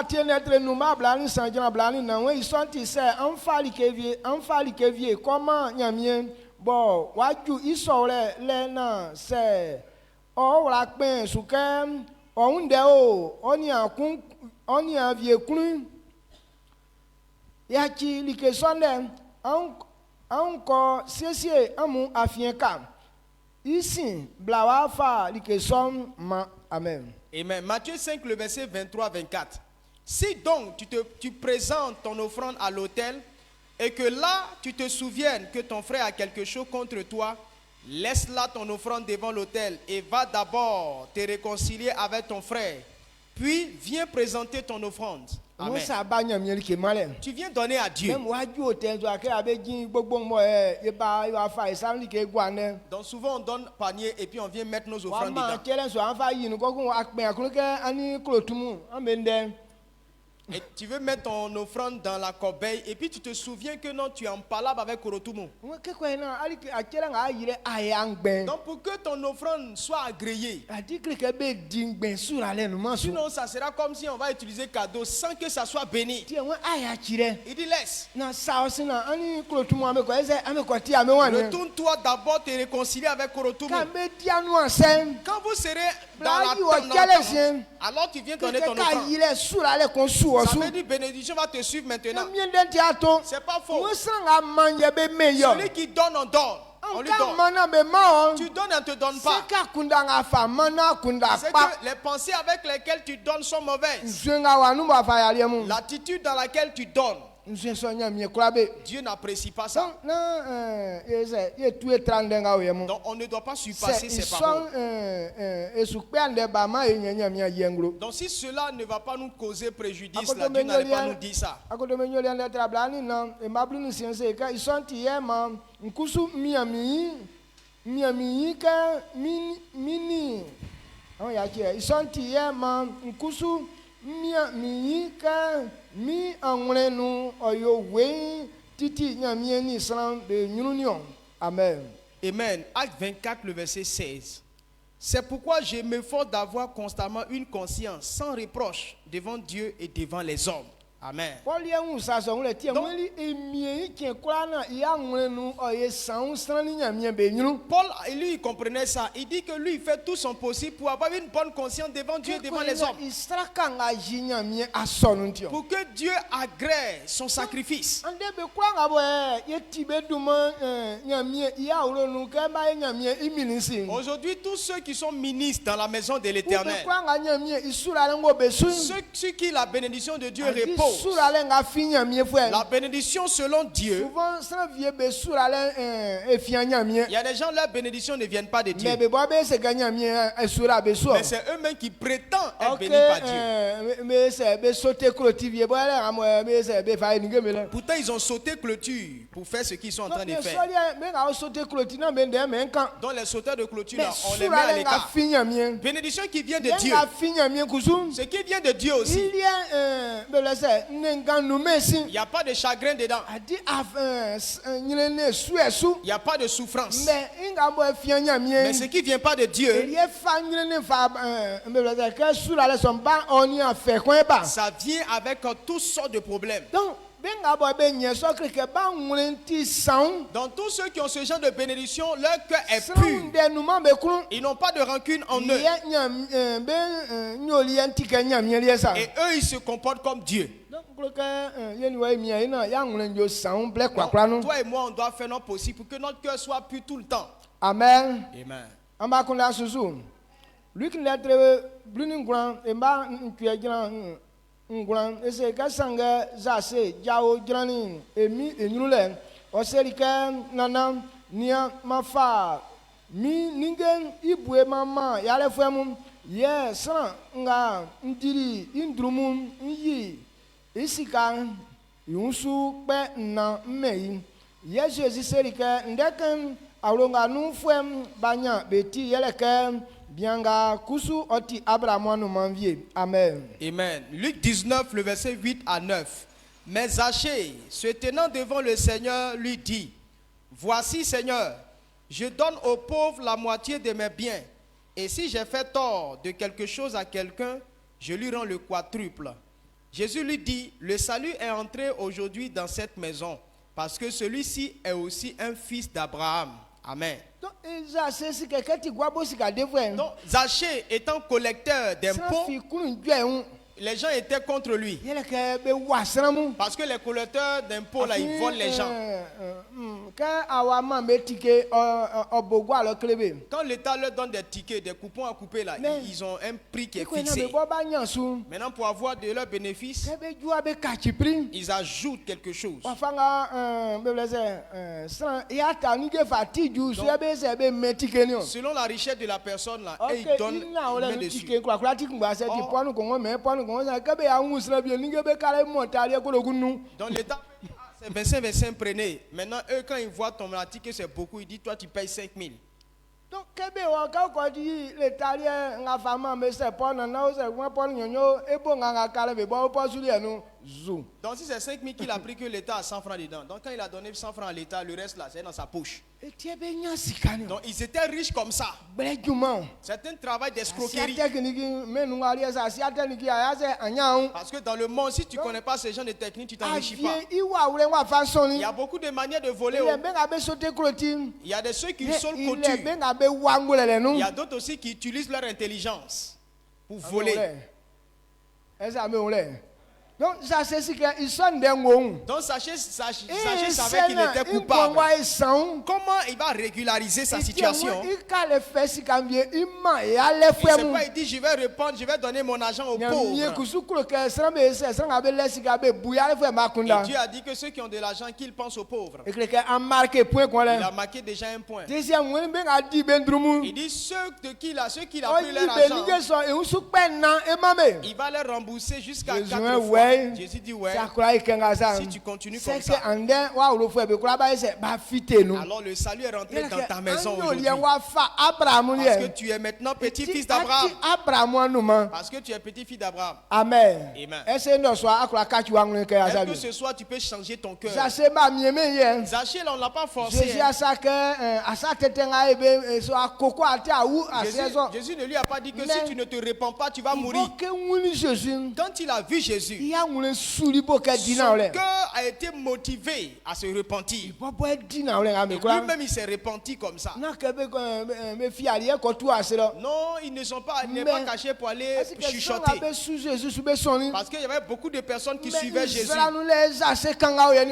Bon, waju isole le na se o wala pen suke ounde o oni avie kun ya chi like sonde anko siesie amu afienka ici blawa fa like son ma amen.
Amen. Matthieu 5 le verset 23-24. Si donc tu présentes ton offrande à l'autel et que là, tu te souviennes que ton frère a quelque chose contre toi, laisse là ton offrande devant l'autel et va d'abord te réconcilier avec ton frère. Puis, viens présenter ton offrande. Amen. Tu viens donner à Dieu. Donc souvent on donne panier et puis on vient mettre nos offrandes dedans. Et tu veux mettre ton offrande dans la corbeille et puis tu te souviens que non, tu es en palabre avec Korotumu. Donc pour que ton offrande soit agréée, sinon ça sera comme si on va utiliser cadeau sans que ça soit béni. Il dit laisse. Retourne-toi d'abord te réconcilier avec Korotumu. Quand vous serez dans la tente, alors tu viens donner ton offrande. Ça veut dire bénédiction va te suivre maintenant. C'est pas faux. Celui qui donne, on donne. On lui donne. Tu donnes, on ne te donne pas. C'est que les pensées avec lesquelles tu donnes sont mauvaises. L'attitude dans laquelle tu donnes Dieu n'apprécie pas ça. Donc on ne doit pas surpasser ses paroles. Donc si cela ne va pas nous causer préjudice, là, Dieu n'allait pas nous dire ça.
Amen.
Amen. Acte 24, le verset 16. C'est pourquoi je m'efforce d'avoir constamment une conscience sans reproche devant Dieu et devant les hommes. Amen.
Donc,
Paul, lui, il comprenait ça. Il dit que lui, il fait tout son possible pour avoir une bonne conscience devant Dieu et devant les hommes. Pour que Dieu agrée son sacrifice. Aujourd'hui, tous ceux qui sont ministres dans la maison de l'Éternel, ceux qui la bénédiction de Dieu repose, la bénédiction selon Dieu, il y a des gens, leur bénédiction ne viennent pas de Dieu. Mais c'est eux-mêmes qui prétendent être bénis par Dieu. Pourtant, ils ont sauté clôture pour faire ce qu'ils sont en train de faire. Donc les sauteurs de clôture, là, on les met à l'écart. Bénédiction qui vient de Dieu. Ce qui vient de Dieu aussi. Il n'y a pas de chagrin dedans. Il n'y a pas de souffrance. Mais ce qui ne vient pas de Dieu, ça vient avec toutes sortes de problèmes. Dans tous ceux qui ont ce genre de bénédiction, leur cœur est pur. Ils n'ont pas de rancune en eux. Et eux, ils se comportent comme Dieu. Donc, toi et moi, on doit faire notre possible pour que notre cœur soit pur tout le temps.
Amen.
Amen.
Amen.
Amen. Luc 19, le verset 8 à 9. Mais Zachée, se tenant devant le Seigneur, lui dit: Voici, Seigneur, je donne aux pauvres la moitié de mes biens. Et si j'ai fait tort de quelque chose à quelqu'un, je lui rends le quadruple. Jésus lui dit: Le salut est entré aujourd'hui dans cette maison, parce que celui-ci est aussi un fils d'Abraham. Amen. Donc, Zachée étant collecteur d'impôts, les gens étaient contre lui. Parce que les collecteurs d'impôts, là, ils volent les gens. Quand l'État leur donne des tickets, des coupons à couper, là, ils ont un prix qui est fixé. Maintenant, pour avoir de leurs bénéfices, ils ajoutent quelque chose. Donc, selon la richesse de la personne, là, et ils donnent dessus. Dans l'État, c'est 25 prenez. Maintenant, eux, quand ils voient ton ticket, c'est beaucoup, ils disent: Toi, tu payes 5 000. Donc, si c'est 5 000 qu'il a pris, que l'État a 100 francs dedans. Donc quand il a donné 100 francs à l'État, le reste là, c'est dans sa poche. Donc ils étaient riches comme ça. C'est un travail d'escroquerie. Parce que dans le monde, si tu ne connais pas ces gens de techniques, tu t'enrichis pas. Il y a beaucoup de manières de voler. Il y a des ceux qui sautent clôture. Il y a d'autres aussi qui utilisent leur intelligence pour voler.
Donc sachez qu'il
savait qu'il était coupable. Comment il va régulariser sa situation? Il dit je vais répondre, je vais donner mon argent aux pauvres. Et Dieu a dit que ceux qui ont de l'argent, qu'ils pensent aux pauvres. Il a marqué déjà un point. Il dit ceux qui a pris leur argent, il va les rembourser jusqu'à 4 fois. Jésus dit ouais. Si tu continues comme ça, alors le salut est rentré dans ta maison aujourd'hui. Parce que tu es maintenant petit-fils d'Abraham. Parce que tu es petit-fils d'Abraham.
Amen.
Amen.
Est-ce que
ce soir tu peux changer ton cœur?
Zachée,
on ne l'a pas forcé. Jésus ne lui a pas dit que si tu ne te répands pas, tu vas mourir. Quand il a vu Jésus, son cœur a été motivé à se repentir. Lui-même il s'est repenti comme ça. Non, ils ne sont pas cachés pour aller chuchoter. Parce qu'il y avait beaucoup de personnes qui suivaient Jésus.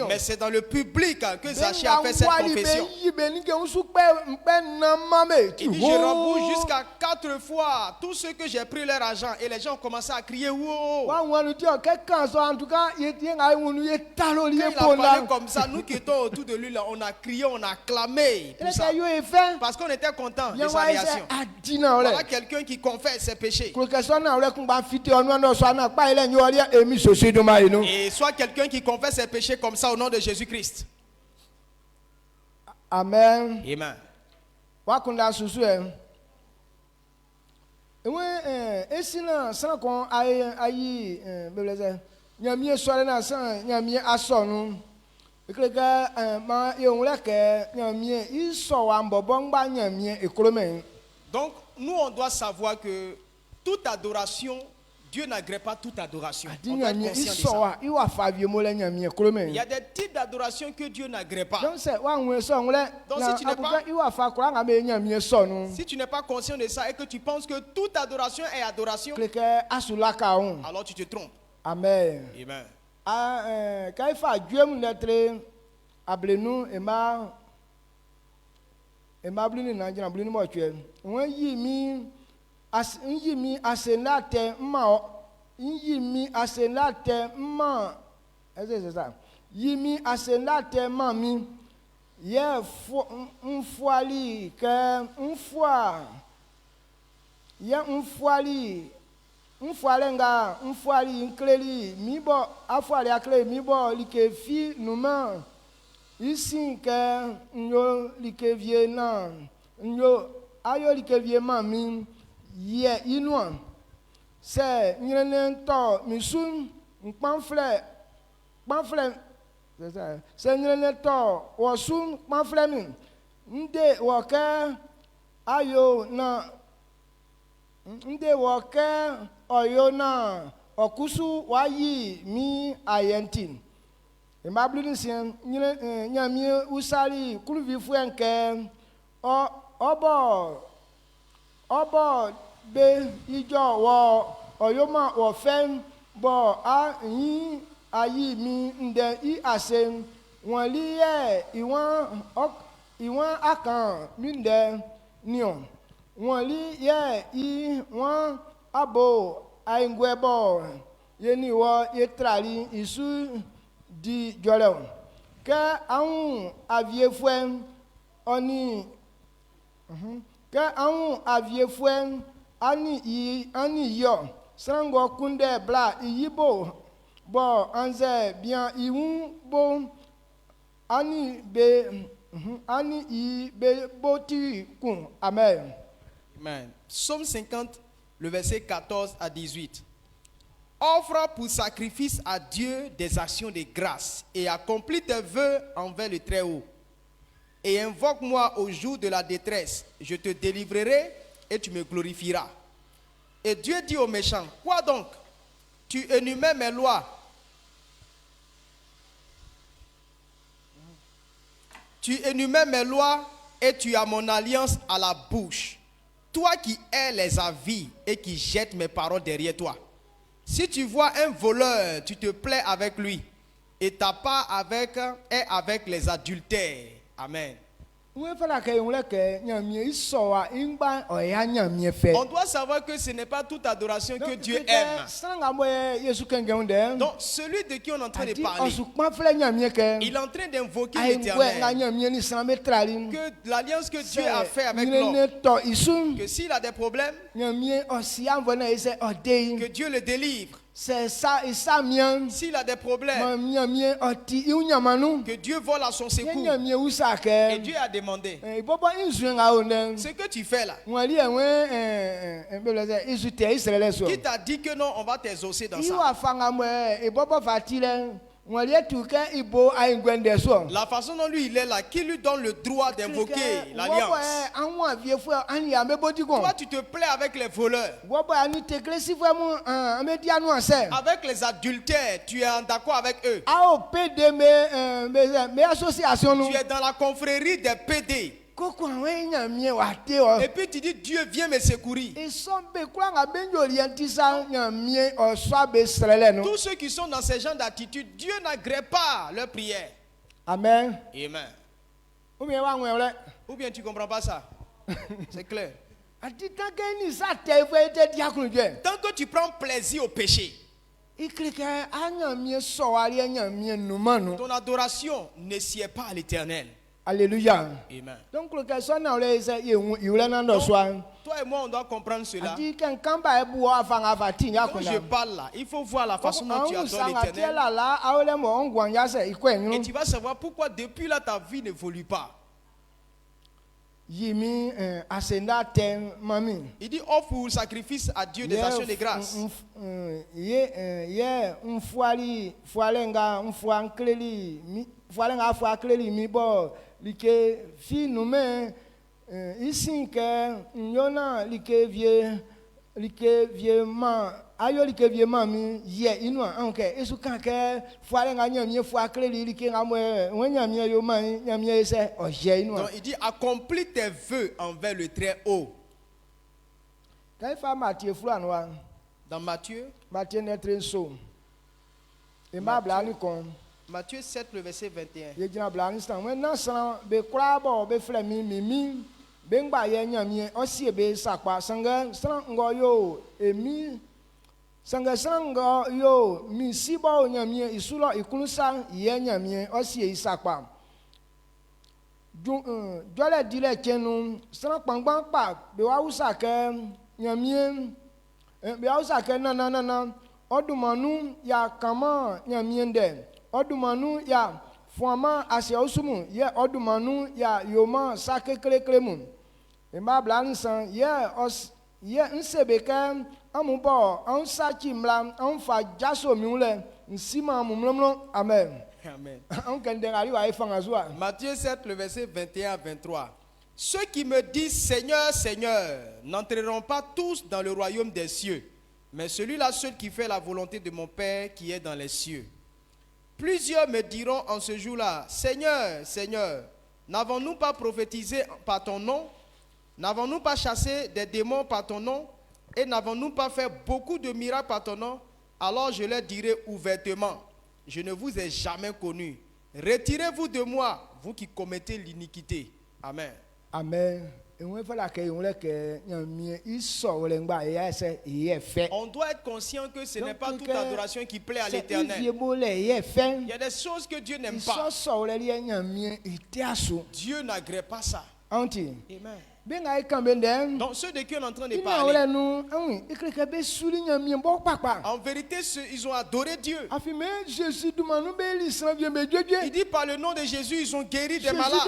Mais c'est dans le public que Zachée a fait cette confession. Il dit je rembourse jusqu'à 4 fois tous ceux que j'ai pris leur argent. Et les gens ont commencé à crier wow. Quand il a parlé comme ça, nous qui étions autour de lui, là, on a crié, on a clamé pour ça. Parce qu'on était contents de sa réaction. Voilà quelqu'un qui confesse ses péchés. Et soit quelqu'un qui confesse ses péchés comme ça au nom de Jésus-Christ.
Amen.
Amen. Donc, nous, on doit savoir que toute adoration, Dieu n'agrée pas toute adoration. On doit être conscient de ça. Il y a des types d'adoration que Dieu n'agrée pas. Donc, si tu n'es pas conscient de ça et que tu penses que toute adoration est adoration, alors tu te trompes.
Amen.
Amen.
Quand il faut Dieu me lettre ablenu et ma blini na jina blini mo tue won yi mi asenate ma yi mi asenate ma c'est ça yi mi asenate ma mi ye mfuali ke mfua ye mfuali nkleli mibo afuali akle mibo likefi numa ici que nous likevie na nous ayo likevie mami ye inwa c'est nyene to misun pamphlet c'est ça c'est nyene to wosun pamphlet mi nde woke ayo na nde woke oyo na okusu wayi mi ayentin. Et ma blune sien nyami usali kuluvi fuenke obo be ijo wo oyoma wo fen bo a yin ayi mi nde I ase won liye iwon akan mi nde nion won liye I won abo aingwebo yeni wo yetrali isu di joleo que an avie fuen oni que an avie fuen ani yo sango kunde bla yibo bo anze bien iun bo ani be boti kun. Amen.
Amen. Psaume 50 le verset 14 à 18. Offre pour sacrifice à Dieu des actions de grâce et accomplis tes vœux envers le Très-Haut. Et invoque-moi au jour de la détresse. Je te délivrerai et tu me glorifieras. Et Dieu dit aux méchants, quoi donc? Tu énumères mes lois. Tu énumères mes lois et tu as mon alliance à la bouche. Toi qui hais les avis et qui jettes mes paroles derrière toi. Si tu vois un voleur, tu te plais avec lui. Et ta part est avec les adultères. Amen. On doit savoir que ce n'est pas toute adoration que Dieu aime. Donc celui de qui on est en train de parler, il est en train d'invoquer l'Éternel. Que l'alliance que Dieu a fait avec l'homme, que s'il a des problèmes, que Dieu le délivre.
C'est ça et ça mien.
S'il a des problèmes, que Dieu vole à son secours. Et Dieu a demandé. Ce que tu fais là, qui t'a dit que non, on va t'exaucer dans ça? La façon dont lui il est là, qui lui donne le droit d'invoquer l'alliance? Toi tu te plais avec les voleurs, avec les adultères, tu es d'accord avec eux. Tu es dans la confrérie des PD. Et puis tu dis Dieu viens me secourir. Tous ceux qui sont dans ce genre d'attitude, Dieu n'agrée pas leur prière.
Amen.
Amen. Ou bien tu ne comprends pas ça? C'est clair. Tant que tu prends plaisir au péché, ton adoration ne sied pas à l'Éternel.
Alléluia.
Amen.
Donc,
toi et moi, on doit comprendre cela. Quand je parle là, il faut voir la façon dont tu adores l'Éternel. Et tu vas savoir pourquoi depuis là ta vie n'évolue pas. Il dit offre ou sacrifice à Dieu des actions de grâce.
Like fi nume ici que nyona like vie ma ayo like vie mami ye inu anke esu kan ke fuale nga nyamie fu akreli like nga mo nyamie yo man nyamie ese oje inu.
Donc il dit accomplis tes vœux envers le très haut.
Quand fa Matthieu fluanwa
dans Matthieu
netre so e ma bla ni kon
Matthieu 7, le verset 21.
Odumanu ya fuama asia osumu ye odumanu ya yoma sake kleklemu emba blansan ye nsebeka amubo ansachi mla anfa jaso miule nsima mumlomlo amen.
Amen.
Matthieu
7 le verset 21 à 23. Ceux qui me disent Seigneur, Seigneur n'entreront pas tous dans le royaume des cieux, mais celui-là seul qui fait la volonté de mon Père qui est dans les cieux. Plusieurs me diront en ce jour-là, Seigneur, Seigneur, n'avons-nous pas prophétisé par ton nom? N'avons-nous pas chassé des démons par ton nom? Et n'avons-nous pas fait beaucoup de miracles par ton nom? Alors je leur dirai ouvertement, je ne vous ai jamais connu. Retirez-vous de moi, vous qui commettez l'iniquité. Amen.
Amen. On doit
être conscient que ce n'est pas toute adoration qui plaît à l'Éternel. Il y a des choses que Dieu n'aime pas. Dieu n'agrée pas ça.
Amen.
Donc ceux de qui on est en train de parler, en vérité ils ont adoré Dieu. Il dit par le nom de Jésus ils ont guéri des malades.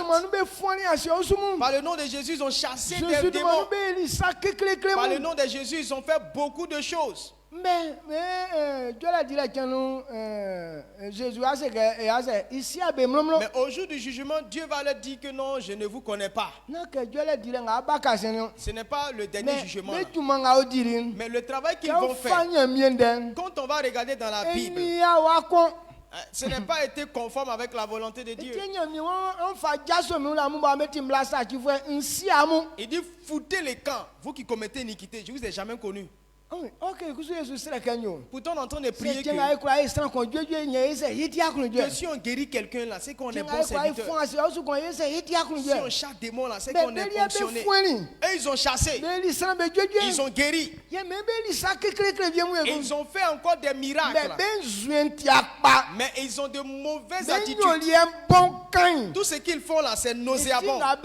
Par le nom de Jésus ils ont chassé des démons. Par le nom de Jésus ils ont fait beaucoup de choses.
Mais
au jour du jugement, Dieu va leur dire que non, je ne vous connais pas. Ce n'est pas le dernier jugement. Mais le travail qu'ils vont faire, quand on va regarder dans la Bible, ce n'est pas été conforme avec la volonté de Dieu. Il dit foutez les camps, vous qui commettez iniquité, je ne vous ai jamais connu. Pourtant, on entend prier que si on guérit quelqu'un là, c'est qu'on est bon serviteur. Si on chasse des démons là, c'est qu'on est fonctionné. Eux, ils ont chassé. Ils ont guéri. Et ils ont fait encore des miracles. Mais ils ont de mauvaises attitudes. Tout ce qu'ils font là, c'est nauséabond. Alors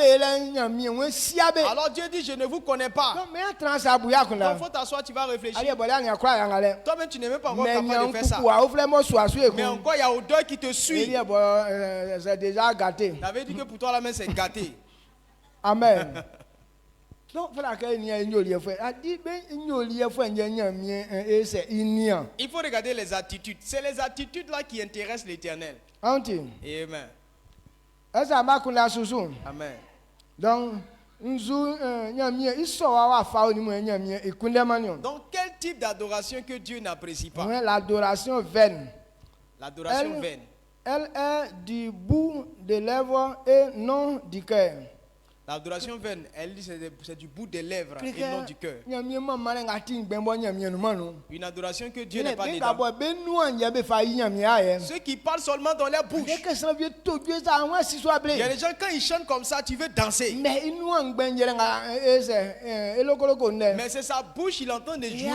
Dieu dit, je ne vous connais pas. Donc, il faut t'asseoir, tu vas réfléchir. Toi-même, tu n'es même pas encore capable de faire ça. Mais encore, il y a odeur qui te suit.
C'est déjà gâté.
Ça veut dire que pour toi, la main, c'est gâté.
Amen. Il
faut regarder les attitudes. C'est les attitudes là qui intéressent l'Éternel.
Amen.
Amen.
Donc,
donc, quel type d'adoration que Dieu n'apprécie pas?
L'adoration vaine.
L'adoration vaine.
Elle est du bout des lèvres et non du cœur.
L'adoration vaine, elle dit c'est du bout des lèvres et non du cœur. Une adoration que Dieu n'est pas dedans. Ceux qui parlent seulement dans leur bouche. Il y a des gens, quand ils chantent comme ça, tu veux danser. Mais c'est sa bouche, il entend des jouer.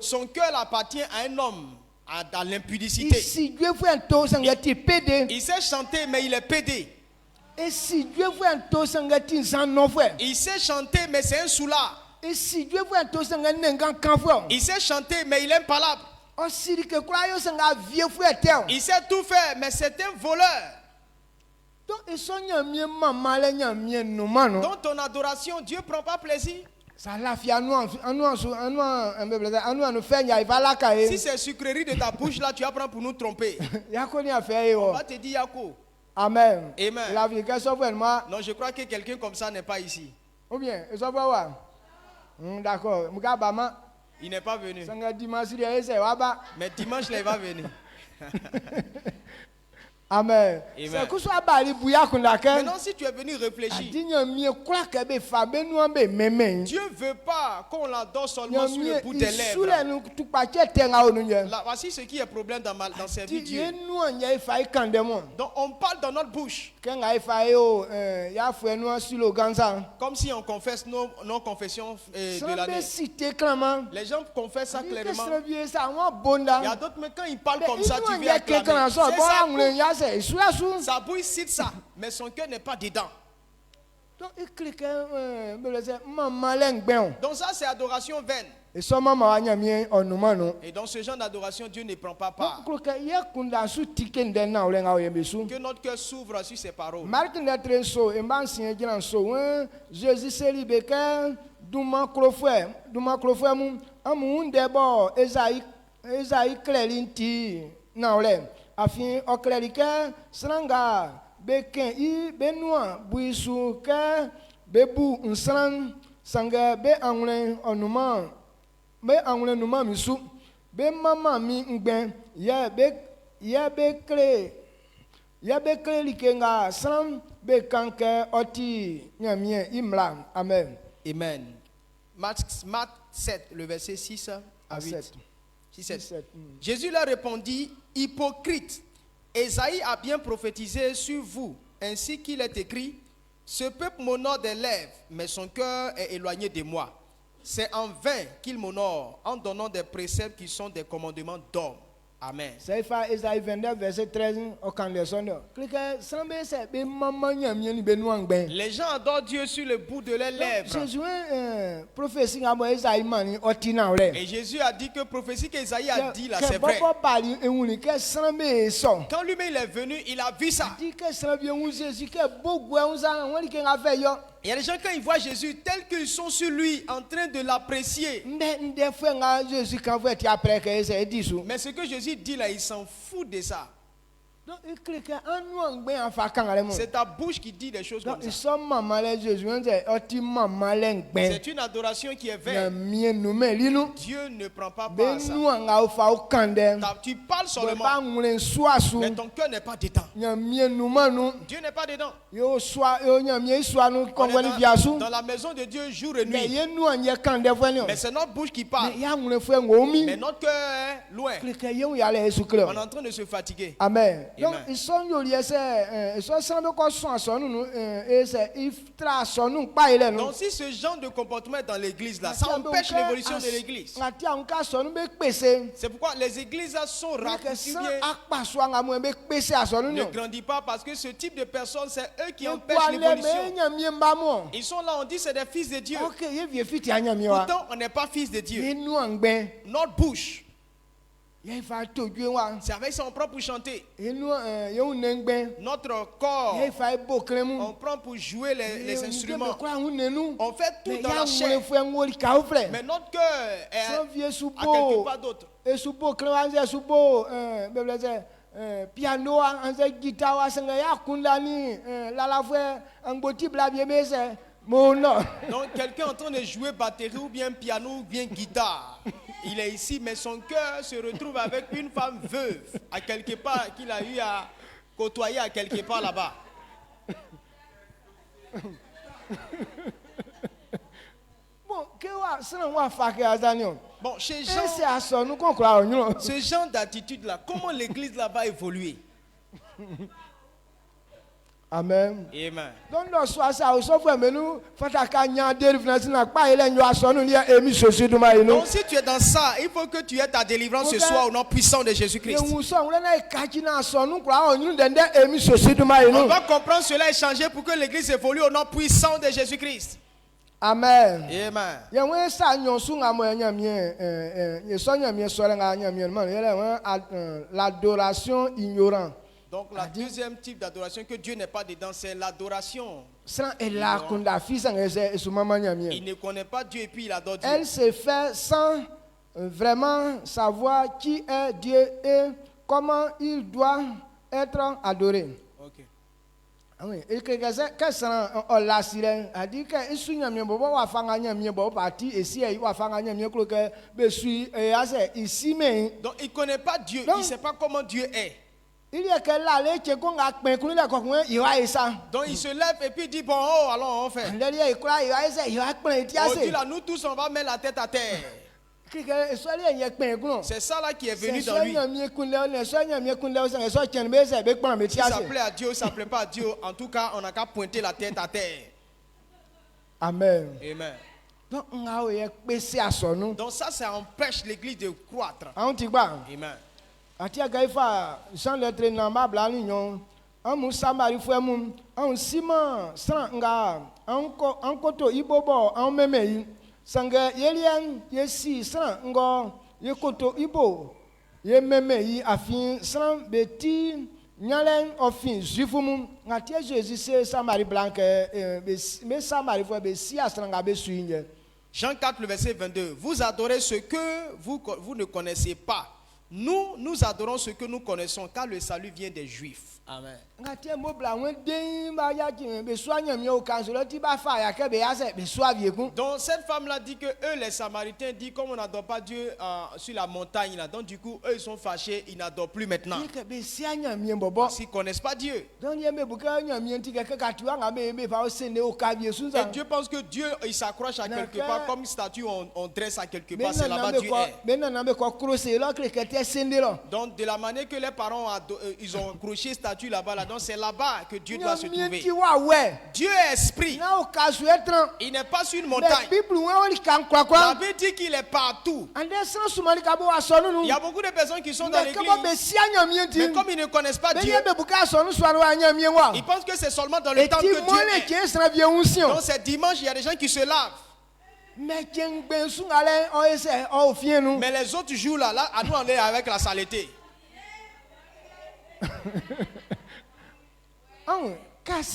Son cœur appartient à un homme. Dans l'impudicité. Il sait chanter, mais il est pédé. Il sait chanter, mais c'est un soulard. Il sait chanter, mais il est impalable. Il sait tout faire, mais c'est un voleur. Dans ton adoration, Dieu ne prend pas plaisir. Si c'est sucrerie de ta bouche là, tu apprends pour nous tromper. On va te dire Yako.
Amen.
Amen. Non, je crois que quelqu'un comme ça n'est pas ici.
Ou bien, d'accord.
Il n'est pas venu. Mais dimanche, il va venir.
Amen.
Maintenant, si tu es venu réfléchir, Dieu ne veut pas qu'on l'adore seulement sur le bout des lèvres. Là, voici ce qui est problème dans servir Dieu. Donc, on parle dans notre bouche. Comme si on confesse nos confessions de l'année. Les gens confessent ça clairement. Il y a d'autres, mais quand ils parlent comme ça, tu viens acclamer. Sa bouche cite ça, mais son cœur n'est pas dedans. Donc ça, c'est adoration vaine. Et dans ce genre d'adoration, Dieu ne prend pas part. Que notre cœur s'ouvre sur ses paroles.
Afin oklerike sranga beken I benua buisu ke bebu nsran sanga be angle onuma misu be mama mi ngben ye be kle likenga sran be kanke oti nyamie imla. Amen.
Amen. Marc 7, le verset 6 à 8. 6. Jésus leur répondit: hypocrite, Ésaïe a bien prophétisé sur vous, ainsi qu'il est écrit: ce peuple m'honore des lèvres, mais son cœur est éloigné de moi. C'est en vain qu'il m'honore en donnant des préceptes qui sont des commandements d'homme. Amen.
C'est Ésaïe 29, verset 13.
Les gens adorent Dieu sur le bout de leurs lèvres. Et Jésus a dit que prophétie qu'Ésaïe a dit là, c'est vrai. Quand lui-même il est venu, il a vu ça. Il y a des gens, quand ils voient Jésus tel qu'ils sont sur lui, en train de l'apprécier. Mais ce que Jésus dit là, il s'en fout de ça. C'est ta bouche qui dit des choses comme ça. C'est une adoration qui est vaine. Dieu ne prend pas part à ça. Tu parles seulement, mais ton cœur n'est pas dedans. Dieu n'est pas dedans. On est dans la maison de Dieu jour et nuit. Mais c'est notre bouche qui parle. Mais notre cœur est loin. On est en train de se fatiguer.
Amen. Donc,
donc si ce genre de comportement est dans l'église là, ça empêche l'évolution de l'église. C'est pourquoi les églises sont raccourcies, ne grandissent pas, parce que ce type de personnes, c'est eux qui empêchent l'évolution. Ils sont là, on dit c'est des fils de Dieu. Pourtant on n'est pas fils de Dieu. Notre bouche, c'est avec ça on prend pour chanter. Notre corps, on prend pour jouer les instruments. On fait tout dans la chair. Mais notre cœur est à quelque part d'autre. Piano, guitare, donc quelqu'un est en train de jouer batterie ou bien piano ou bien guitare. Il est ici, mais son cœur se retrouve avec une femme veuve à quelque part, qu'il a eu à côtoyer à quelque part là-bas. Bon, ce genre d'attitude-là, comment l'église là va évoluer?
Amen.
Amen.
Donc, si
tu es dans ça, il faut que tu aies ta délivrance ce soir au nom puissant de Jésus-Christ. On va comprendre cela et changer pour que l'église évolue au nom puissant de Jésus-Christ.
Amen.
Amen.
L'adoration ignorante.
Donc la deuxième type d'adoration que Dieu n'est pas dedans, c'est l'adoration.
Il ne
connaît pas Dieu et puis il adore Dieu.
Elle se fait sans vraiment savoir qui est Dieu et comment il doit être adoré.
Ok.
Oui, et que on l'a sirène a dit que il suit nyamie bobo wa fanga nyamie bobo parti et si il wa fanga nyamie que be suit et assez ici mais
donc il connaît pas Dieu, il sait pas comment Dieu est.
Il y a que là les que qu'on a peint qu'on il va ça.
Donc il se lève et puis il dit bon oh alors on fait.
Il va
on dit là nous tous on va mettre la tête à terre. C'est ça là qui est venu dans lui. Ça plaît à Dieu, ça plaît pas à Dieu. En tout cas, on n'a qu'à pointer la tête à terre.
Amen.
Amen.
Donc
ça empêche l'église de croître.
Amen. Atia gaifa Jean lettre namba blani amu samari fuemu an sima sanga anko ibobo an memei sanga yelian yesi ngo yekoto ibo ye memei afin san beti nyalen ofin jufumu ngatia Jésus c'est samari blanc mais samari fue be si asanga be suinye.
Jean 4 le verset 22. Vous adorez ce que vous ne connaissez pas. Nous adorons ce que nous connaissons, car le salut vient des Juifs. Amen. Donc cette femme-là dit que eux, les Samaritains, disent comme on n'adore pas Dieu sur la montagne là. Donc du coup, eux ils sont fâchés, ils n'adorent plus maintenant. S'ils ne connaissent pas Dieu. Et Dieu pense que Dieu il s'accroche à quelque part, comme une statue on dresse à quelque part, c'est là-bas Dieu est. Donc de la manière que les parents ils ont accroché statue là-bas, donc c'est là-bas que Dieu doit se trouver. Dieu est esprit. Il n'est pas sur une montagne. La Bible dit qu'il est partout. Il y a beaucoup de personnes qui sont dans l'église, mais comme ils ne connaissent pas Dieu, ils pensent que c'est seulement dans le temps que Dieu est. Donc c'est dimanche, il y a des gens qui se lavent. Mais les autres jours là, à nous on est avec la saleté. Donc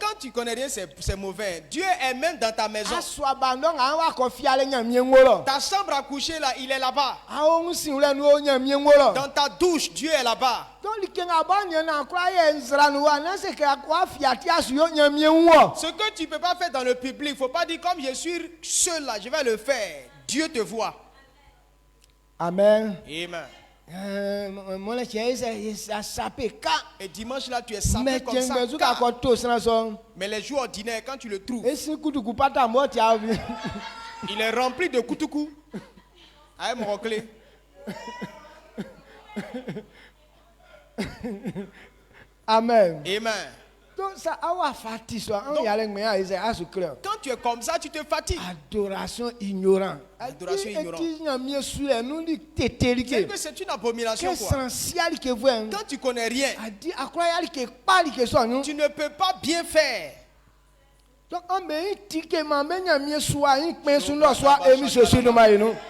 quand tu connais rien, c'est mauvais. Dieu est même dans ta maison. Ta chambre à coucher là, il est là-bas. Dans ta douche, Dieu est là-bas. Ce que tu ne peux pas faire dans le public, il ne faut pas dire comme je suis seul là, je vais le faire. Dieu te voit.
Amen.
Amen.
Et
dimanche là, tu es sapé comme ça. Mais les jours ordinaires, quand tu le trouves, il est rempli de koutoukou. Avec mon clé.
Amen.
Amen.
Donc,
quand tu es comme ça, tu te fatigues.
Adoration ignorante.
Adoration ignorante. C'est une abomination. Quand tu connais rien, tu ne peux pas bien faire.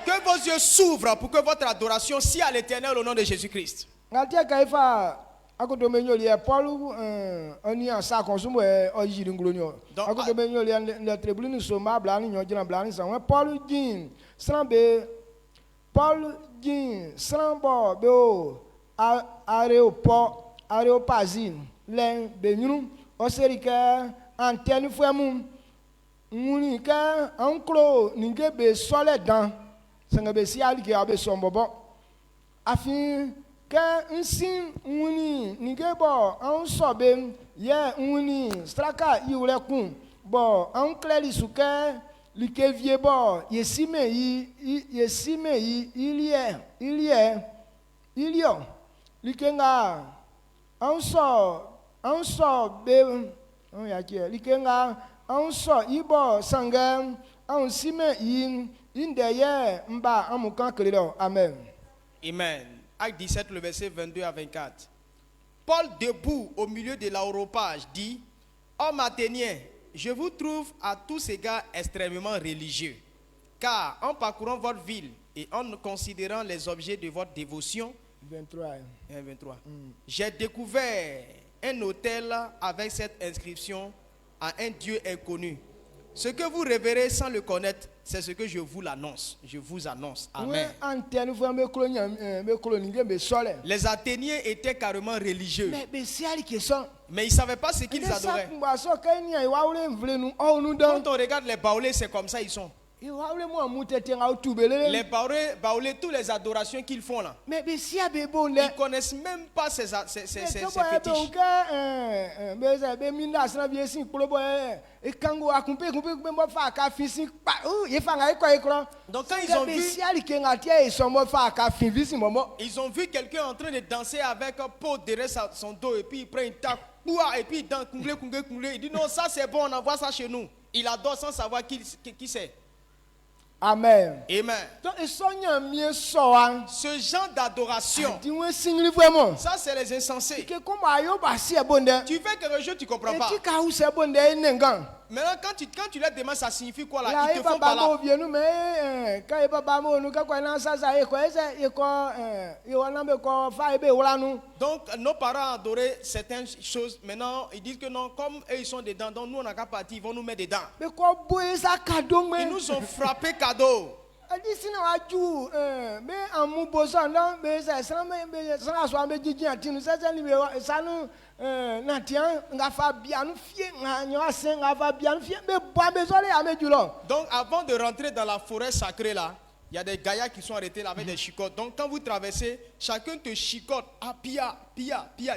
Que vos yeux s'ouvrent pour que votre adoration soit à l'Éternel au nom de Jésus-Christ.
Que nsin uni nigebo an sobe ye uni straka iure kun bo an kleli suke likevie bo yesime ilio likenga an so be on ya ke likenga an so ibo sangam an sime yin indeye mba amukan kelelo. Amen.
Amen. Acte 17, le verset 22 à 24. Paul, debout au milieu de l'aéropage, dit: Homme athénien, je vous trouve à tous égards extrêmement religieux. Car en parcourant votre ville et en considérant les objets de votre dévotion,
23.
J'ai découvert un autel avec cette inscription à un Dieu inconnu. Ce que vous révérez sans le connaître, c'est ce que je vous l'annonce. Je vous annonce. Amen. Les Athéniens étaient carrément religieux. Mais ils ne savaient pas ce qu'ils adoraient. Quand on regarde les Baoulés, c'est comme ça ils sont. Les Baoulés, toutes les adorations qu'ils font là, ils ne connaissent même pas ces fétiches. Donc quand ils ont vu quelqu'un en train de danser avec un pot derrière son dos, et puis il prend une tape, et puis il danse, il dit non, ça c'est bon, on envoie ça chez nous. Il adore sans savoir qui c'est.
Amen.
Amen. Ce genre d'adoration, ça c'est les insensés. Tu fais quelque chose, tu ne comprends pas. Maintenant, quand tu leur demandes, ça signifie quoi là? Ils te font pas là. Donc, nos parents adoraient certaines choses. Maintenant, ils disent que non, comme eux ils sont dedans, donc nous on n'a qu'à partir, ils vont nous mettre dedans. Ils nous ont frappé cadeau. Donc avant de rentrer dans la forêt sacrée là, il y a des gaillards qui sont arrêtés là avec des chicottes. Donc quand vous traversez, chacun te chicote à pia,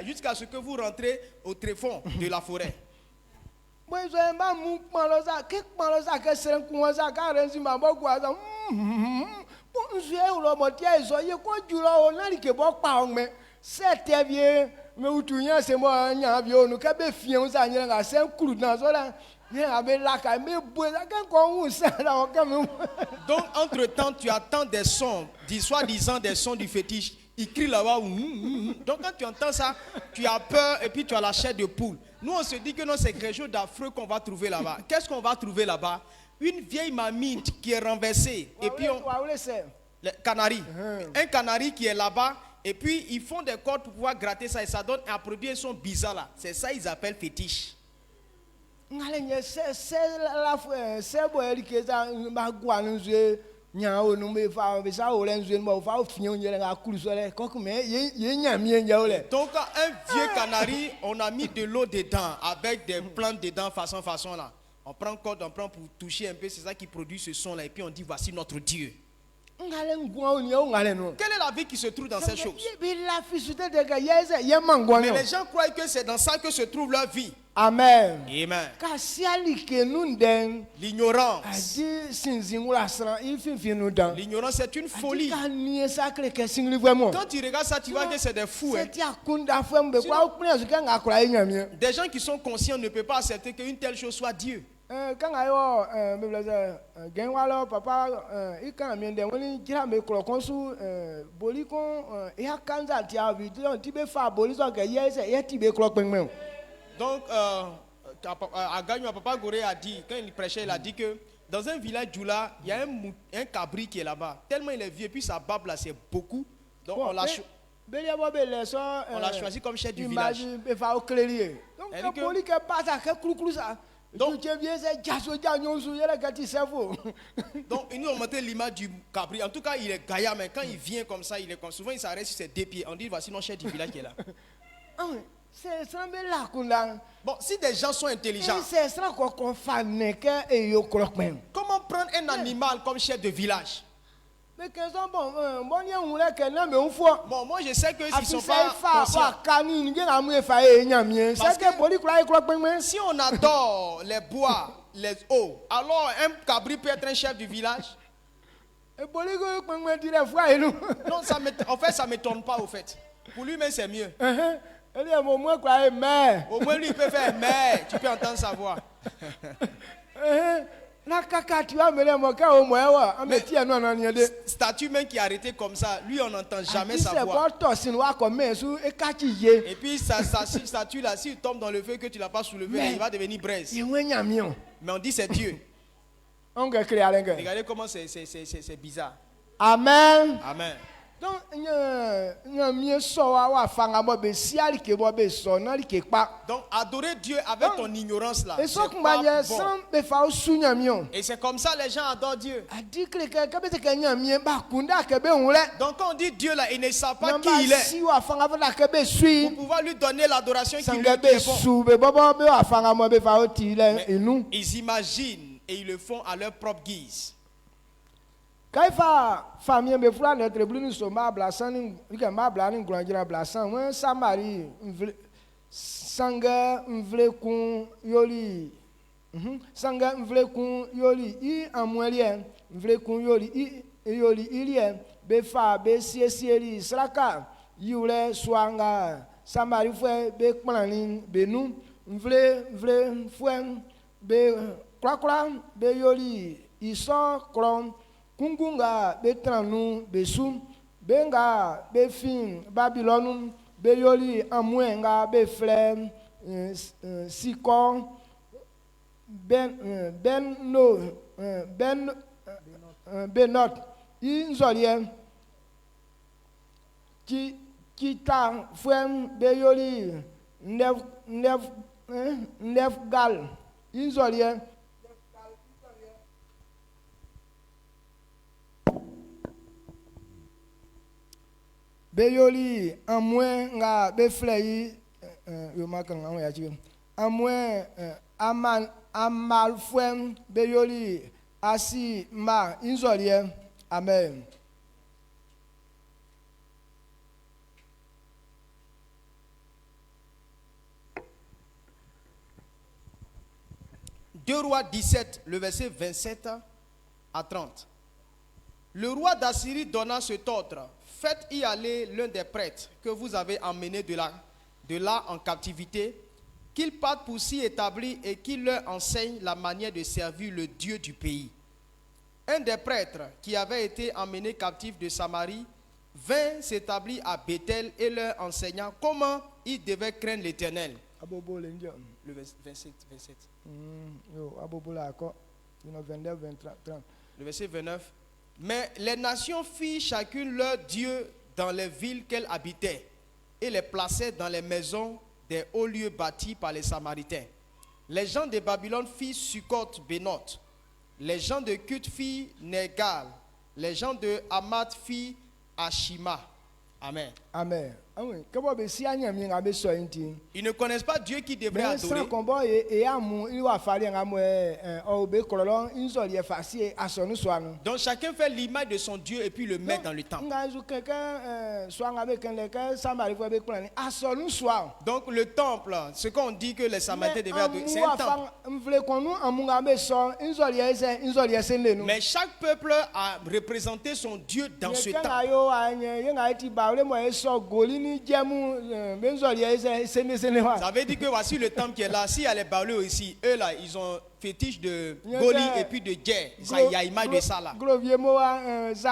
jusqu'à ce que vous rentrez au tréfonds de la forêt. Donc entre temps tu attends des sons, soi-disant des sons du fétiche. Il crie là-bas. Donc quand tu entends ça, tu as peur et puis tu as la chair de poule. Nous on se dit que non, c'est quelque chose d'affreux qu'on va trouver là-bas. Qu'est-ce qu'on va trouver là-bas? Une vieille mamie qui est renversée. Et puis le canari. Un canari qui est là-bas, Et puis ils font des cordes pour pouvoir gratter ça et ça donne un produit, ils sont bizarres là. C'est ça ils appellent fétiche.
Donc,
un vieux canari, on a mis de l'eau dedans avec des plantes dedans, façon là. On prend corde, on prend pour toucher un peu, c'est ça qui produit ce son là. Et puis on dit voici notre Dieu. Quelle est la vie qui se trouve dans ces choses? Mais les gens croient que c'est dans ça que se trouve leur vie.
Amen.
Amen. L'ignorance. L'ignorance c'est une folie. Quand tu regardes ça, tu vois que c'est des fous. Hein. Des gens qui sont conscients ne peuvent pas accepter qu'une telle chose soit Dieu.
Quand
donc, Papa Goré a dit, quand il prêchait, il a dit que dans un village Djoula, il y a un cabri qui est là-bas. Tellement il est vieux, puis sa barbe là, c'est beaucoup. Donc on l'a choisi comme chef du village. Donc, ils nous ont montré l'image du cabri. En tout cas, il est gaillard, mais quand il vient comme ça, il est comme souvent, il s'arrête sur ses deux pieds. On dit, voici notre chef du village qui est là. Bon, si des gens sont intelligents, comment prendre un animal comme chef de village? Bon, moi je sais que s'ils sont pas conscients. Si on adore les bois, les eaux, alors un cabri peut être un chef du village? Non, en fait, ça ne m'étonne pas au fait. Pour lui-même, c'est mieux. Au moins lui il peut faire mais tu peux entendre sa voix. Statue même qui est arrêté comme ça, lui on n'entend jamais sa voix. Et puis sa statue là, s'il tombe dans le feu que tu l'as pas soulevé, il va devenir braise. Mais on dit c'est Dieu. Regardez comment c'est bizarre.
Amen.
Amen.
Donc,
adorer Dieu avec ton ignorance là, c'est pas bon. Et c'est comme ça les gens adorent Dieu. Donc quand on dit Dieu là, ils ne savent pas qui il est. Pour pouvoir lui donner l'adoration qu'il lui faut. Ils imaginent et ils le font à leur propre guise.
Quand famille me fera notre bleu soma blasan ni grandira blasan samari sanga mvle kun yoli sanga mvle kun yoli I amwelie mvle kun yoli I yoli ilie be fa be siesieli sraka yule swanga samari fwe be kplani be nu mvle fwe be krakra be yoli iso krom Kungunga betranu besum benga befin Babylonum beyoli amwenga beflem sikon benot inzolie kita fem beyoli nef gal inzolie Beyoli amwen nga befleyi yo makan an ya chiwe amwen amal fwen beyoli asi ma inzolie amen.
Deux Rois 17, le verset 27 à 30. Le roi d'Assyrie donna cet ordre. Faites y aller l'un des prêtres que vous avez emmené de là en captivité, qu'il parte pour s'y établir et qu'il leur enseigne la manière de servir le Dieu du pays. Un des prêtres qui avait été emmené captif de Samarie vint s'établir à Bethel et leur enseigna comment ils devaient craindre l'Éternel. Le 27. Le verset 29. Mais les nations firent chacune leur Dieu dans les villes qu'elle habitait et les plaçait dans les maisons des hauts lieux bâtis par les Samaritains. Les gens de Babylone firent Sukkot Bénoth. Les gens de Kut firent Négal. Les gens de Hamath firent Ashima. Amen.
Amen.
Ils ne connaissent pas Dieu qui devrait adorer. Donc chacun fait l'image de son Dieu et puis le met dans le temple. Donc le temple, ce qu'on dit que les Samaritains devaient adorer, c'est un temple. Mais chaque peuple a représenté son Dieu dans ce temple. Ça veut dire que voici le temple qui est là. S'il y a les Baoulés ici, eux là, ils ont fétiche de Goli et puis de Djer. Il y a image de ça là. S'il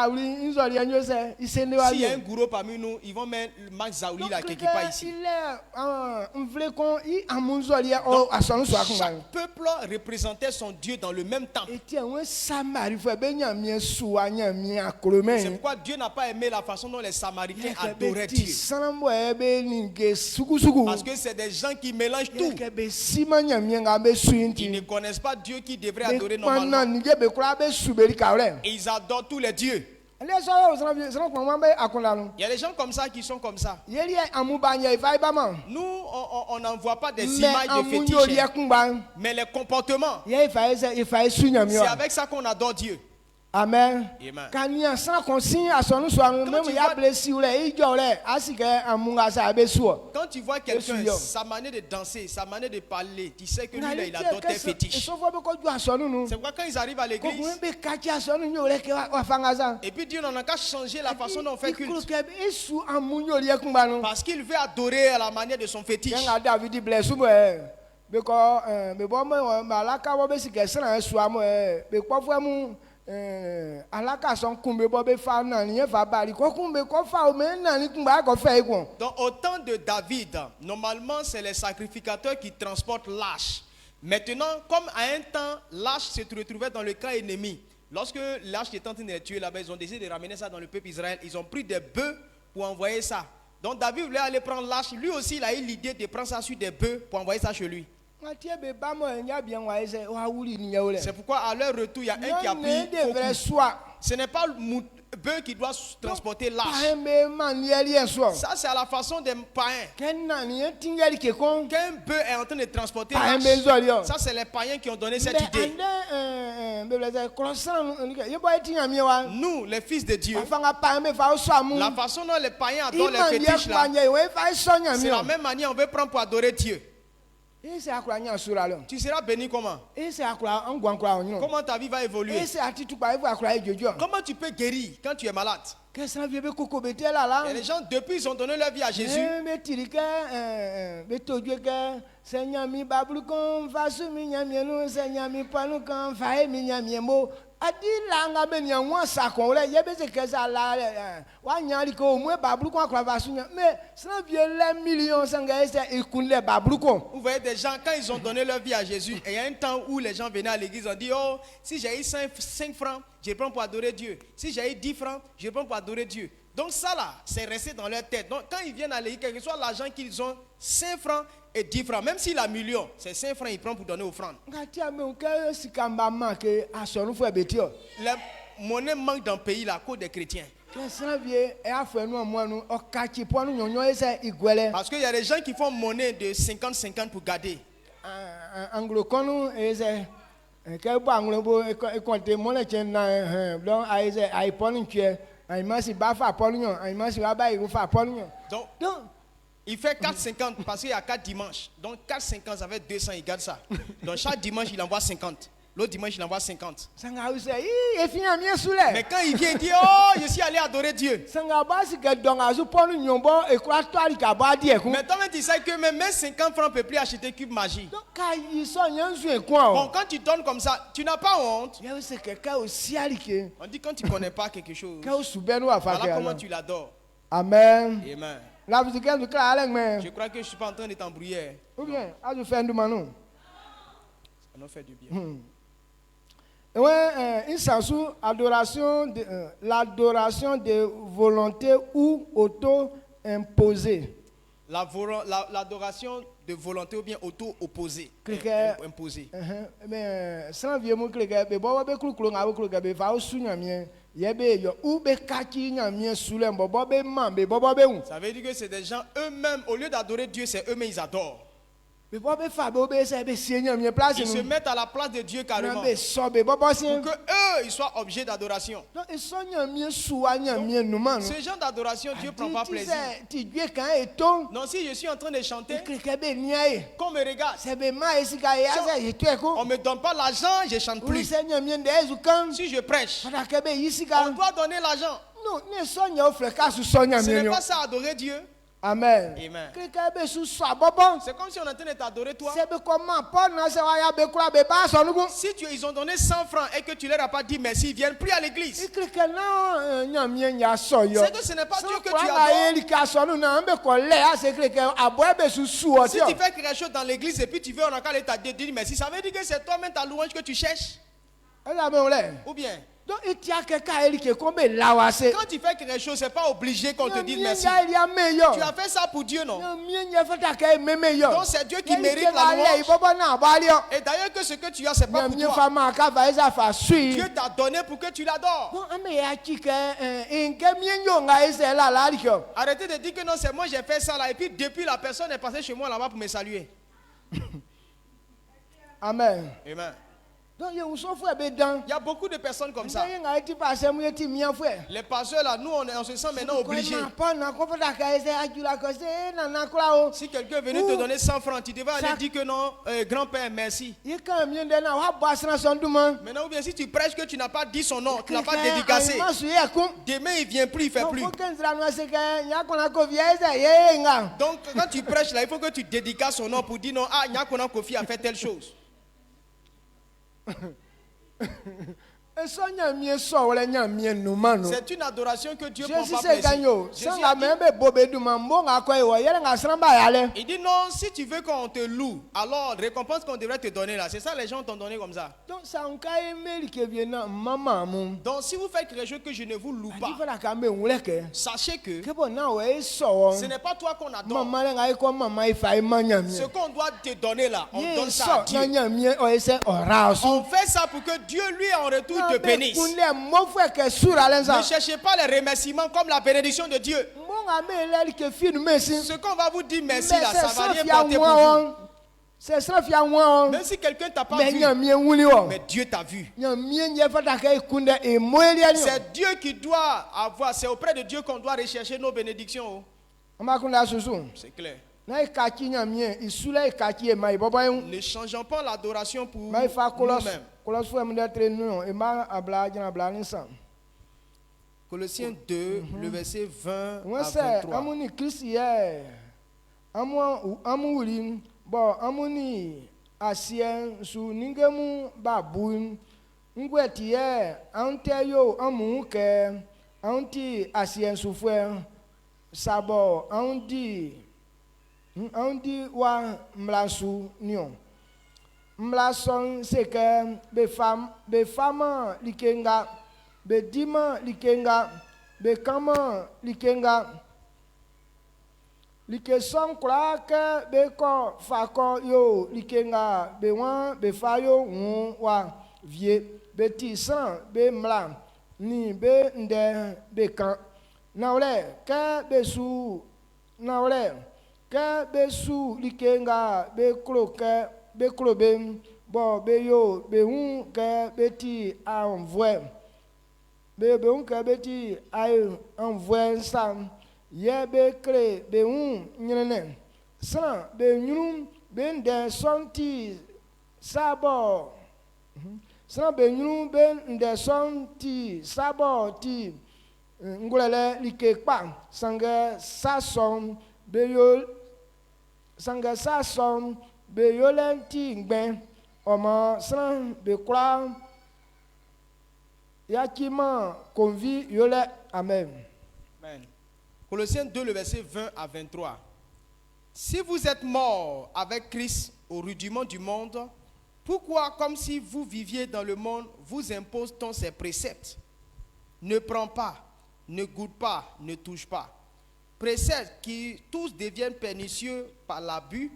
y a un gourou parmi nous, ils vont mettre Max Zaouli là quelque part ici. Donc, chaque peuple représentait son Dieu dans le même temple. C'est pourquoi Dieu n'a pas aimé la façon dont les Samaritains adoraient Dieu. Parce que c'est des gens qui mélangent tout. Ils ne connaissent pas Dieu qui devrait adorer normalement. Et ils adorent tous les dieux. Il y a des gens comme ça qui sont comme ça. Nous, on n'en voit pas des images de fétiches. Mais les comportements, c'est avec ça qu'on adore Dieu.
Amen. Quand
tu vois quelqu'un, sa manière de danser, sa manière de parler, tu sais que lui, il adore tes fétiches. C'est pourquoi quand ils arrivent à l'église, et puis Dieu n'en a qu'à changer la façon dont on fait culte. Parce qu'il veut adorer à la manière de son fétiche. Donc au temps de David, normalement c'est les sacrificateurs qui transportent l'arche. Maintenant, comme à un temps l'arche se retrouvait dans le camp ennemi, lorsque l'arche était en train de tuer là-bas, ils ont décidé de ramener ça dans le peuple Israël. Ils ont pris des bœufs pour envoyer ça. Donc David voulait aller prendre l'arche. Lui aussi il a eu l'idée de prendre ça sur des bœufs pour envoyer ça chez lui. C'est pourquoi à leur retour, il y a un qui a pris. Ce n'est pas le bœuf qui doit transporter l'arche. Ça, c'est à la façon des païens. Qu'un bœuf est en train de transporter l'arche. Ça, c'est les païens qui ont donné cette idée. Nous, les fils de Dieu, la façon dont les païens adorent les fétiches là, c'est la même manière on veut prendre pour adorer Dieu. Tu seras béni comment? Comment ta vie va évoluer? Comment tu peux guérir quand tu es malade? Il y a des gens, depuis ils ont donné leur vie à Jésus. Vous voyez des gens, quand ils ont donné leur vie à Jésus, et il y a un temps où les gens venaient à l'église, on dit, oh, si j'ai eu 5 francs, je prends pour adorer Dieu. Si j'ai eu 10 francs, je prends pour adorer Dieu. Donc ça là, c'est resté dans leur tête. Donc quand ils viennent à l'église, quel que soit l'argent qu'ils ont, 5 francs et 10 francs, même s'il a million, c'est 5 francs, ils prennent pour donner offrande. La monnaie manque dans le pays là, à cause des chrétiens. Parce qu'il y a des gens qui font monnaie de 50-50 pour garder. Donc, il fait 4,50 parce qu'il y a 4 dimanches. Donc 4,50 ça fait 200, il garde ça. Donc chaque dimanche il envoie 50. L'autre dimanche il envoie 50. Mais quand il vient il dit, oh je suis allé adorer Dieu. Mais toi-même tu sais que même 50 francs ne peut plus acheter cube magie. Bon, quand tu donnes comme ça, tu n'as pas honte. On dit quand tu ne connais pas quelque chose, voilà comment tu l'adores.
Amen.
Amen. Je crois que je ne suis pas en train de t'embrouiller.
Ou bien, ça nous fait du bien.
Ça nous fait du bien.
l'adoration de volonté ou auto-imposée.
L'adoration de volonté ou bien auto-opposée. Imposée.
Ça veut
dire que c'est des gens eux-mêmes, au lieu d'adorer Dieu, c'est eux-mêmes ils adorent. Ils se mettent à la place de Dieu carrément. Pour que eux ils soient objets d'adoration. Ce genre d'adoration, Dieu ne prend pas plaisir. Non, si je suis en train de chanter, qu'on me regarde. Si on ne me donne pas l'argent, je ne chante plus. Si je prêche, on doit donner l'argent. Ce n'est pas ça adorer Dieu.
Amen.
Amen. C'est comme si on était t'adorer toi. Si ils ont donné 100 francs et que tu leur as pas dit merci, ils viennent plus à l'église. C'est que ce n'est pas Dieu que tu adores. Si tu fais quelque chose dans l'église et puis tu veux encore aller dire merci, ça veut dire que c'est toi-même ta louange que tu cherches. Ou bien
quand tu fais
quelque chose, ce n'est pas obligé qu'on te dise merci. Tu as fait ça pour Dieu, non? Donc c'est Dieu qui mérite la louange. Et d'ailleurs que ce que tu as, ce n'est pas pour toi. Dieu t'a donné pour que tu l'adores. Arrêtez de dire que non, c'est moi j'ai fait ça là. Et puis depuis la personne est passée chez moi là-bas pour me saluer.
Amen.
Amen.
Donc, il
y a beaucoup de personnes comme ça. Les pasteurs là, nous on se sent maintenant obligés. Si quelqu'un est venu te donner 100 francs, tu devais aller dire que non, grand-père, merci. Maintenant, ou bien si tu prêches que tu n'as pas dit son nom, tu n'as pas dédicacé, demain il ne vient plus, il ne fait plus. Donc quand tu prêches là, il faut que tu dédicaces son nom pour dire non, ah, Nyakona Kofi a fait telle chose.
C'est une adoration que Dieu prend pas plaisir.
Il dit non, si tu veux qu'on te loue, alors récompense qu'on devrait te donner là, c'est ça les gens t'ont donné comme ça. Donc si vous faites quelque chose que je ne vous loue pas, sachez que ce n'est pas toi qu'on adore. Ce qu'on doit te donner là, on donne ça à Dieu. On fait ça pour que Dieu lui en retour te bénisse. Ne cherchez pas les remerciements comme la bénédiction de Dieu. Ce qu'on va vous dire merci là, ça va rien porter pour vous. Même si quelqu'un t'a pas vu, mais Dieu t'a vu. C'est Dieu qui doit avoir, c'est auprès de Dieu qu'on doit rechercher nos bénédictions. C'est clair. Ne changeons pas l'adoration pour nous-mêmes. Colossiens 2, le verset 20 à
23. Andi wa mlasu nion mlason seke be fama likenga be dima likenga be kama likenga like son krake be ko fako yo likenga be wan be fayo wa vie be tisan be mla ni be nde be kan naole ke be su naole ke be su likenga be kroke be krobe bo be yo be hun ke be ti envoie be hun ke be ti envoie sam ye be kre be hun nyene san be nyum be nde sonti sabo san be nyum be nde sonti sabo ti ngulele likekpa sange sason be yo sanga sa som be yolenti ngben omo san be kra yakima convi yole amen.
Amen. Colossiens 2 le verset 20 à 23. Si vous êtes morts avec Christ au rudiment du monde Pourquoi, comme si vous viviez dans le monde, vous impose-t-on ces préceptes? Ne prends pas, ne goûte pas, ne touche pas. Préceptes qui tous deviennent pernicieux par l'abus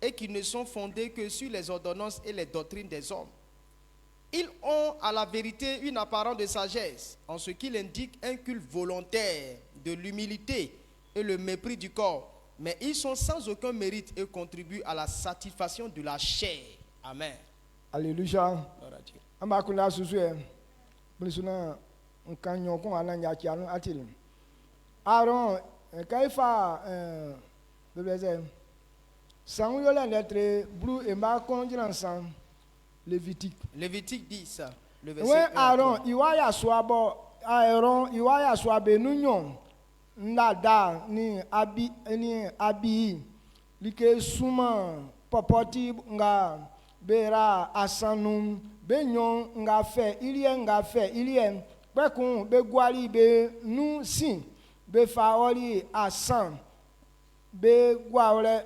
et qui ne sont fondés que sur les ordonnances et les doctrines des hommes. Ils ont à la vérité une apparence de sagesse, en ce qu'il indique un culte volontaire de l'humilité et le mépris du corps. Mais ils sont sans aucun mérite et contribuent à la satisfaction de la chair. Amen.
Alléluia. Amakuna susue. Blisuna nkanyo ko ananya kianu atil. Aaron kaifa bebeze. Sang yola lettre blue et ma konjiran sang. Lévitique
10, le
verset 1. Aaron iwaya swabo Aaron iwaya swabe nunyon nada ni abi like suma popoti nga bera asanum benyon nga fe ilie pekun be gwali be nu sin be faoli asan be gwale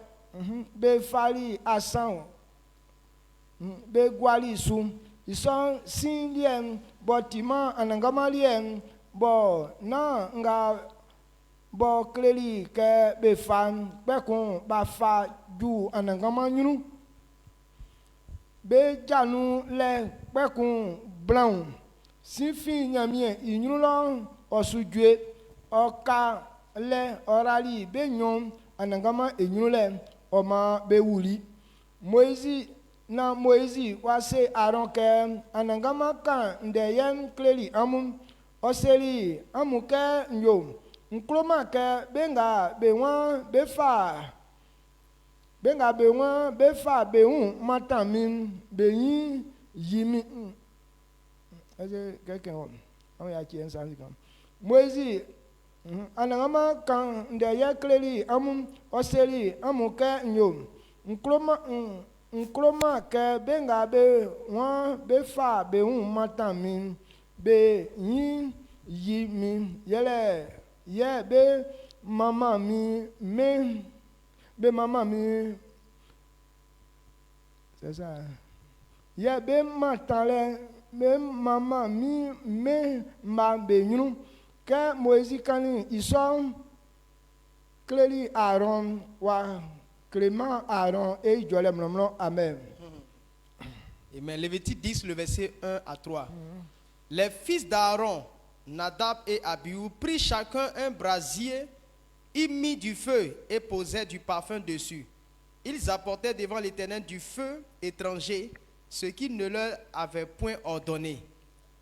be fali asan be gwali sum ison sin lien botima anangama lien bo na nga bo kleli ke be fan pekun ba fa ju anangama nyunu be janu le pekun blanc si fin nyamie inyunu lo osujue oka le orali be nyom anangama enyunu le oma be wuli Moïse wase Aaron ke anangama kan ndeyen kleli amun oseli amuke nyo nkloma ke benga bewan befa beun matamin beyin yimi ese quelqu'un on ya qui ensemble comme Moïse anangama kan ndeyen kleli amun oseli amuke nyo nkroma ke benga be wan be fa be matamin be yin yi mi yele ye be mama mi c'est ça ye be matale be mama mi ma be nyunu ke Moïse kani ison kleli Aaron wa Clément, Aaron et Joël. Amen.
Amen. Lévitique 10, le verset 1 à 3. Les fils d'Aaron, Nadab et Abihu, prirent chacun un brasier, y mit du feu et posaient du parfum dessus. Ils apportaient devant l'Éternel du feu étranger, ce qu'il ne leur avait point ordonné.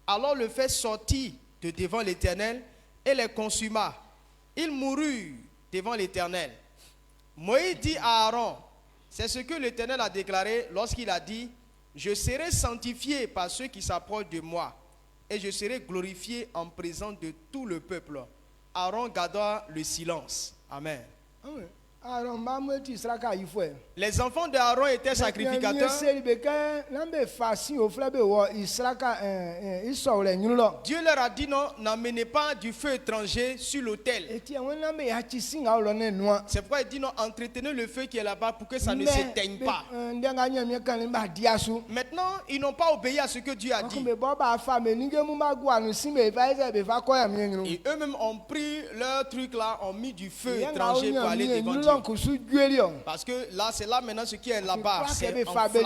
Alors le feu sortit de devant l'Éternel et les consuma. Ils moururent devant l'Éternel. Moïse dit à Aaron, c'est ce que l'Éternel a déclaré lorsqu'il a dit, je serai sanctifié par ceux qui s'approchent de moi et je serai glorifié en présence de tout le peuple. Aaron garda le silence. Amen. Les enfants d'Aaron étaient sacrificateurs. Dieu leur a dit non, n'amenez pas du feu étranger sur l'autel. C'est pourquoi il dit non, entretenez le feu qui est là-bas pour que ça ne s'éteigne pas. Maintenant, ils n'ont pas obéi à ce que Dieu a dit. Et eux-mêmes ont pris leur truc là, ont mis du feu étranger pour aller devant Dieu. Parce que là, c'est là maintenant ce qui est là-bas. C'est enflammé.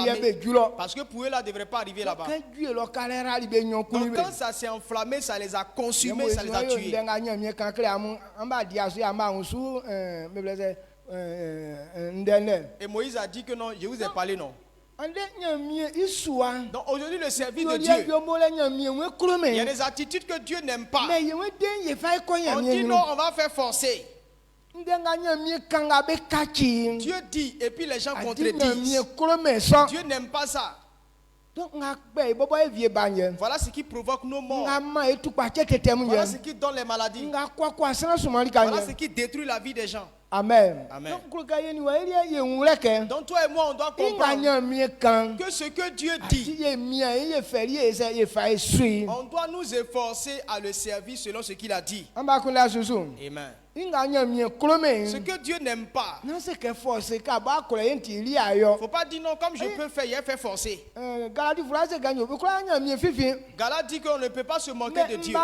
Parce que pour eux, là, ne devrait pas arriver là-bas. Donc quand ça s'est enflammé, ça les a consumés, ça les a tués. Et Moïse a dit que non, je vous ai parlé non. Donc aujourd'hui le service de Dieu, il y a des attitudes que Dieu n'aime pas. On dit non, on va faire forcer. Dieu dit et puis les gens contredisent. Dieu n'aime pas ça. Voilà ce qui provoque nos morts. Voilà ce qui donne les maladies. Voilà ce qui détruit la vie des gens.
Amen.
Amen.
Donc toi et
moi, on doit comprendre que ce que Dieu dit, on doit nous efforcer à le servir selon ce qu'il a dit. Amen. Ce que Dieu n'aime pas, il ne faut pas dire non, comme je peux faire, il a fait forcer. Galate dit qu'on ne peut pas se moquer de Dieu.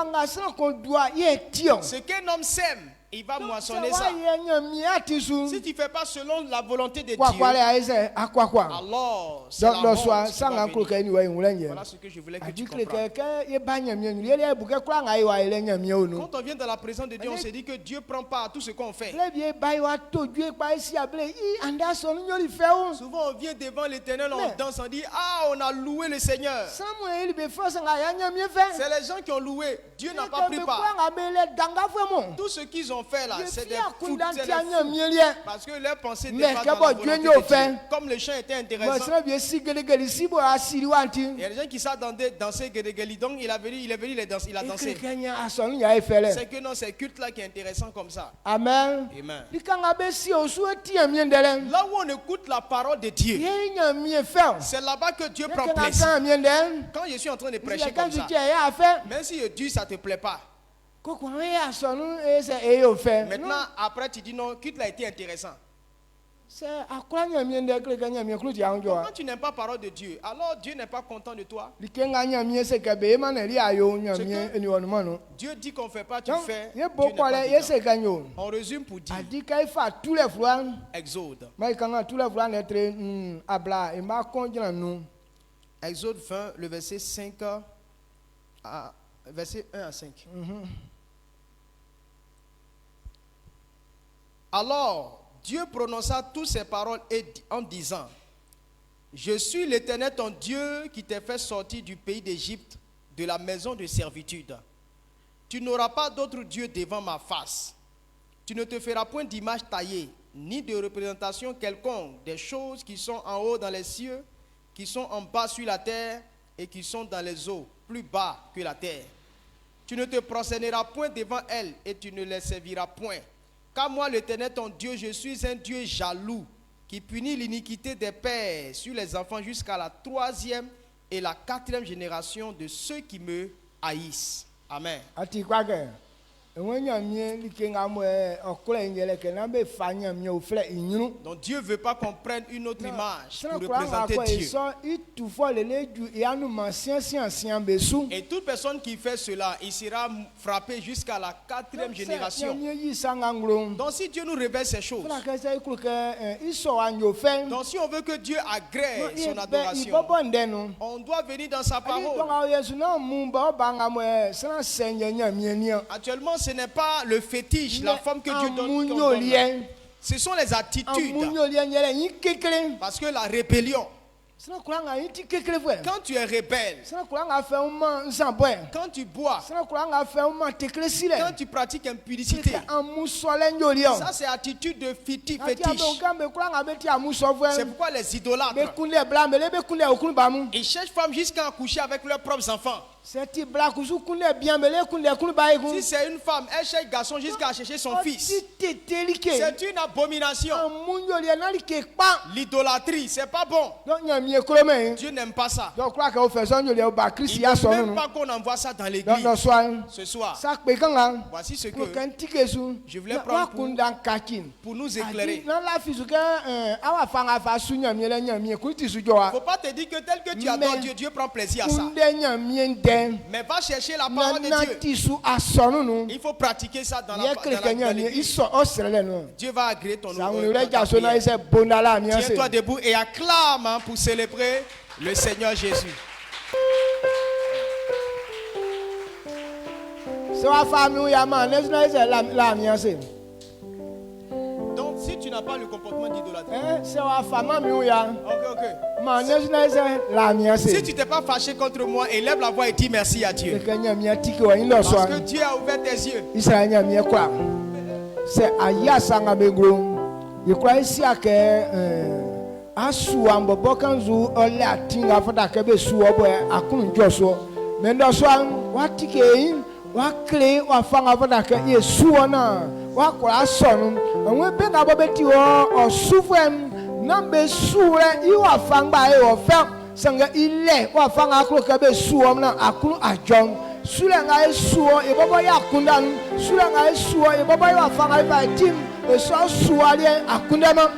Ce qu'un homme sème, il va moissonner ça. Si tu ne fais pas selon la volonté de Dieu, alors c'est la mort qui va venir. Voilà ce que je voulais que tu comprennes. Quand on vient dans la présence de Dieu, on se dit que Dieu prend part à tout ce qu'on fait. Souvent on vient devant l'Éternel, on danse, on dit ah, on a loué le Seigneur. C'est les gens qui ont loué. Dieu n'a pas pris part. Tout ce qu'ils ont fait là, c'est des fous, parce que leur pensée n'est pas dans la volonté de Dieu. Comme le chant était intéressant, il y a des gens qui savent danser Gédégali, donc il est venu les danser, il a dansé. C'est que non, c'est culte là qui est intéressant comme ça. Amen. Amen. Là où on écoute la parole de Dieu, c'est là-bas que Dieu prend plaisir. Quand je suis en train de prêcher comme ça, même si Dieu ça te plaît pas, maintenant, après, tu dis non, quitte l'a été intéressant. Quand tu n'aimes pas la parole de Dieu, alors Dieu n'est pas content de toi. Dieu dit qu'on ne fait pas, tu fais. Dieu n'est pas content. On résume pour dire Exode. Exode 20, le verset 5 à verset 1 à 5. Alors, Dieu prononça toutes ces paroles en disant: Je suis l'Éternel ton Dieu qui t'ai fait sortir du pays d'Égypte, de la maison de servitude. Tu n'auras pas d'autre Dieu devant ma face. Tu ne te feras point d'image taillée, ni de représentation quelconque des choses qui sont en haut dans les cieux, qui sont en bas sur la terre et qui sont dans les eaux, plus bas que la terre. Tu ne te prosterneras point devant elles et tu ne les serviras point. Car moi, l'Éternel, ton Dieu, je suis un Dieu jaloux, qui punit l'iniquité des pères sur les enfants jusqu'à la 3e et la 4e génération de ceux qui me haïssent. Amen. Donc Dieu ne veut pas qu'on prenne une autre image pour représenter Dieu. Et toute personne qui fait cela, il sera frappé jusqu'à la 4e génération. Donc si Dieu nous révèle ces choses, donc si on veut que Dieu agrée son adoration, on doit venir dans sa parole. Actuellement, ce n'est pas le fétiche, la forme que Dieu donne. Ce sont les attitudes. Parce que la rébellion, quand tu es rebelle, quand tu bois, quand tu pratiques impudicité, ça c'est attitude de fétiche. C'est pourquoi les idolâtres, ils cherchent femmes jusqu'à coucher avec leurs propres enfants. Si c'est une femme, elle cherche garçon jusqu'à chercher son fils. C'est une abomination. L'idolâtrie, c'est pas bon. Dieu n'aime pas ça. Il ne veut même pas qu'on envoie ça dans l'église. Ce soir, voici ce que je voulais prendre pour nous éclairer. Il ne faut pas te dire que tel que tu adores Dieu, Dieu prend plaisir à ça. Mais va chercher la parole de Dieu. Il faut pratiquer ça dans l'église. Dieu va agréer ton nom. Tiens-toi debout et acclame pour célébrer le Seigneur Jésus. Donc si tu n'as pas le comportement d'idolâtrie, si tu t'es pas fâché contre moi, élève la voix et dis merci à Dieu. Parce que Dieu a ouvert tes yeux. C'est Aya Sangabegro. Je crois ici que Asuambo Bokanzu Ole Atinga Fada Kebe Suobo Akun Joshua. Mendoswan, Watike, Wakle, Wafanga Fada Ke Suona.
wa kwa sonu enwe be na bo beti o sufem nambe suwe iwa fangba e o fe sanga ile wa fanga akro ka be suom na akru ajom sule nga e suo e bobo ya kundan sule nga e suo e bobo ya fanga ba tim e so suale akunda no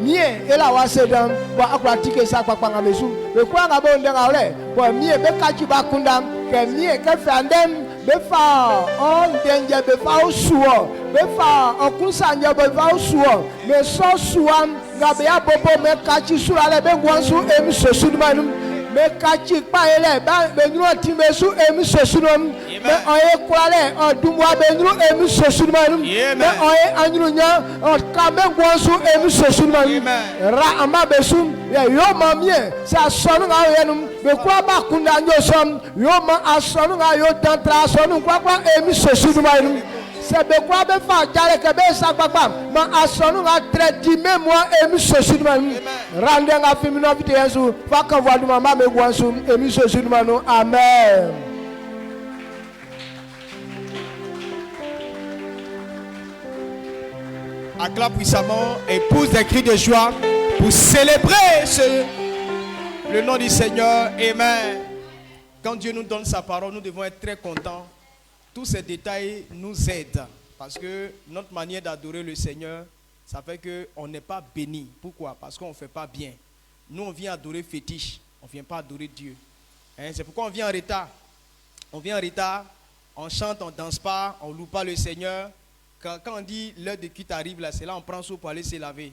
mie ela wa sedam wa akra tike sa papa nga mesu be kwa nga bo ndenga ole bo mie be kachi ba kundam ke mie ke fandem be fa on denje be fa suo be fa okunsa nje be fa suo me so suam nga be abobo me kachi surale be gwansu emi sosudmanum me kachi pa ele ba be nuro timesu emi sosudum me oye kwale odumwa be nuro emi sosudmanum me oye anyunya o ka be gwansu emi sosudmanum ra ama besum ye yo mamie sa sonu nga yenum be kwa ba kunda njo som yo ma asonu nga yo tantra sonu kwa emi sosudmanum se be kwa be fa jare ke be sa papa ma asonu nga tredi me moi emi sosudmanum rande nga fimino vite yesu fa ka wadu mama me gwansu emi sosudmanum amen.
Acclame puissamment et pousse des cris de joie pour célébrer le nom du Seigneur. Amen. Quand Dieu nous donne sa parole, nous devons être très contents. Tous ces détails nous aident parce que notre manière d'adorer le Seigneur, ça fait qu'on n'est pas béni. Pourquoi? Parce qu'on ne fait pas bien. Nous, on vient adorer fétiche. On ne vient pas adorer Dieu. C'est pourquoi on vient en retard. On vient en retard, on chante, on ne danse pas, on ne loue pas le Seigneur. Quand on dit l'heure de culte arrive, là, c'est là on prend son pour aller se laver.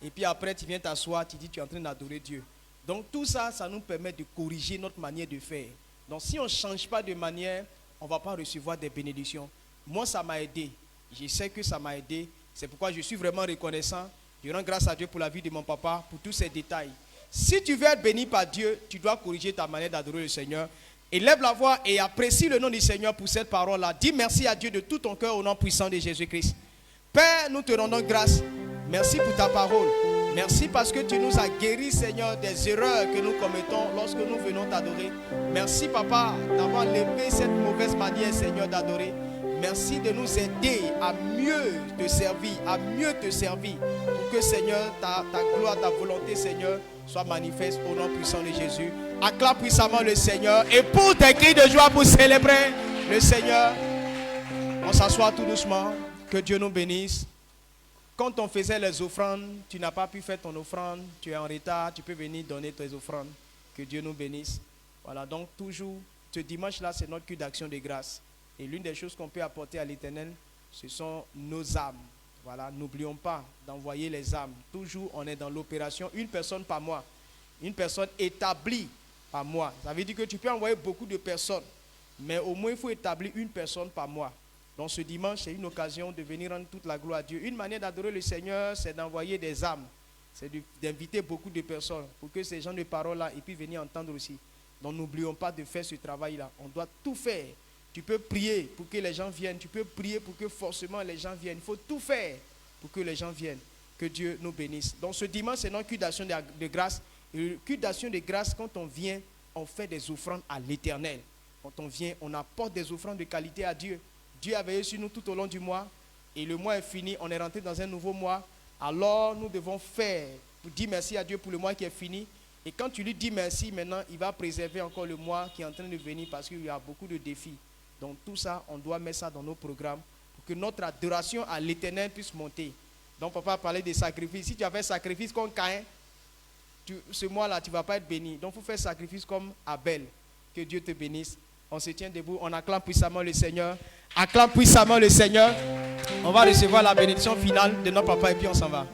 Et puis après, tu viens t'asseoir, tu dis tu es en train d'adorer Dieu. Donc tout ça, ça nous permet de corriger notre manière de faire. Donc si on ne change pas de manière, on ne va pas recevoir des bénédictions. Moi, ça m'a aidé. Je sais que ça m'a aidé. C'est pourquoi je suis vraiment reconnaissant. Je rends grâce à Dieu pour la vie de mon papa, pour tous ces détails. Si tu veux être béni par Dieu, tu dois corriger ta manière d'adorer le Seigneur. Élève la voix et apprécie le nom du Seigneur pour cette parole-là. Dis merci à Dieu de tout ton cœur au nom puissant de Jésus-Christ. Père, nous te rendons grâce. Merci pour ta parole. Merci parce que tu nous as guéris, Seigneur, des erreurs que nous commettons lorsque nous venons t'adorer. Merci, Papa, d'avoir levé cette mauvaise manière, Seigneur, d'adorer. Merci de nous aider à mieux te servir, pour que, Seigneur, ta gloire, ta volonté, Seigneur, soit manifeste au nom puissant de Jésus. Acclame puissamment le Seigneur et pour tes cris de joie pour célébrer le Seigneur. On s'assoit tout doucement. Que Dieu nous bénisse. Quand on faisait les offrandes, tu n'as pas pu faire ton offrande, tu es en retard, tu peux venir donner tes offrandes. Que Dieu nous bénisse. Voilà, donc toujours, ce dimanche-là, c'est notre culte d'action de grâce. Et l'une des choses qu'on peut apporter à l'Éternel, ce sont nos âmes. Voilà, n'oublions pas d'envoyer les âmes. Toujours, on est dans l'opération, une personne par mois. Une personne établie par mois. Ça veut dire que tu peux envoyer beaucoup de personnes, mais au moins il faut établir une personne par mois. Donc ce dimanche, c'est une occasion de venir rendre toute la gloire à Dieu. Une manière d'adorer le Seigneur, c'est d'envoyer des âmes. C'est d'inviter beaucoup de personnes pour que ces gens de parole-là et puis venir entendre aussi. Donc n'oublions pas de faire ce travail-là. On doit tout faire. Tu peux prier pour que les gens viennent. Tu peux prier pour que forcément les gens viennent. Il faut tout faire pour que les gens viennent. Que Dieu nous bénisse. Donc ce dimanche, c'est notre culte d'action de grâce. Et le culte d'action de grâce, quand on vient, on fait des offrandes à l'Éternel. Quand on vient, on apporte des offrandes de qualité à Dieu. Dieu a veillé sur nous tout au long du mois. Et le mois est fini, on est rentré dans un nouveau mois. Alors nous devons faire, pour dire merci à Dieu pour le mois qui est fini. Et quand tu lui dis merci, maintenant, il va préserver encore le mois qui est en train de venir parce qu'il y a beaucoup de défis. Donc tout ça, on doit mettre ça dans nos programmes pour que notre adoration à l'Éternel puisse monter. Donc papa a parlé des sacrifices. Si tu as fait sacrifice comme Caïn, ce mois-là, tu ne vas pas être béni. Donc il faut faire sacrifice comme Abel. Que Dieu te bénisse. On se tient debout, on acclame puissamment le Seigneur. Acclame puissamment le Seigneur. On va recevoir la bénédiction finale de notre papa et puis on s'en va.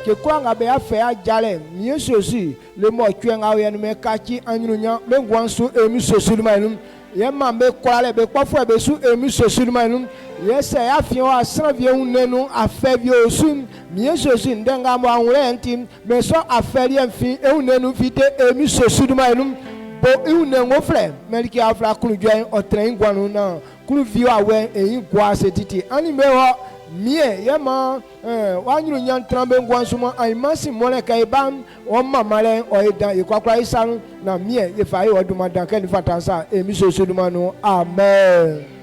Que quoi nga be afe ajale mi sosi le mo twen nga ye me kachi anyunya me gwansu emi sosi manum ye ma be kwale be kpofo be su emi sosi manum ye se afie wa san vie unenu afe vie osun mi sosi ndenga mo anwure ntim me so afe rie mfi unenu vite emi sosi manum bo unengo fle meliki afra kunu join otren gwanu na kunu vie awe eyin gwa setiti ani me ho mie yema wanyu nyan trambe ngwansuma ay masi mole kay bam o mamale o edan e kwakwa isan na mie ye fa e oduma dan ken fatansa e mi so so duma no amen.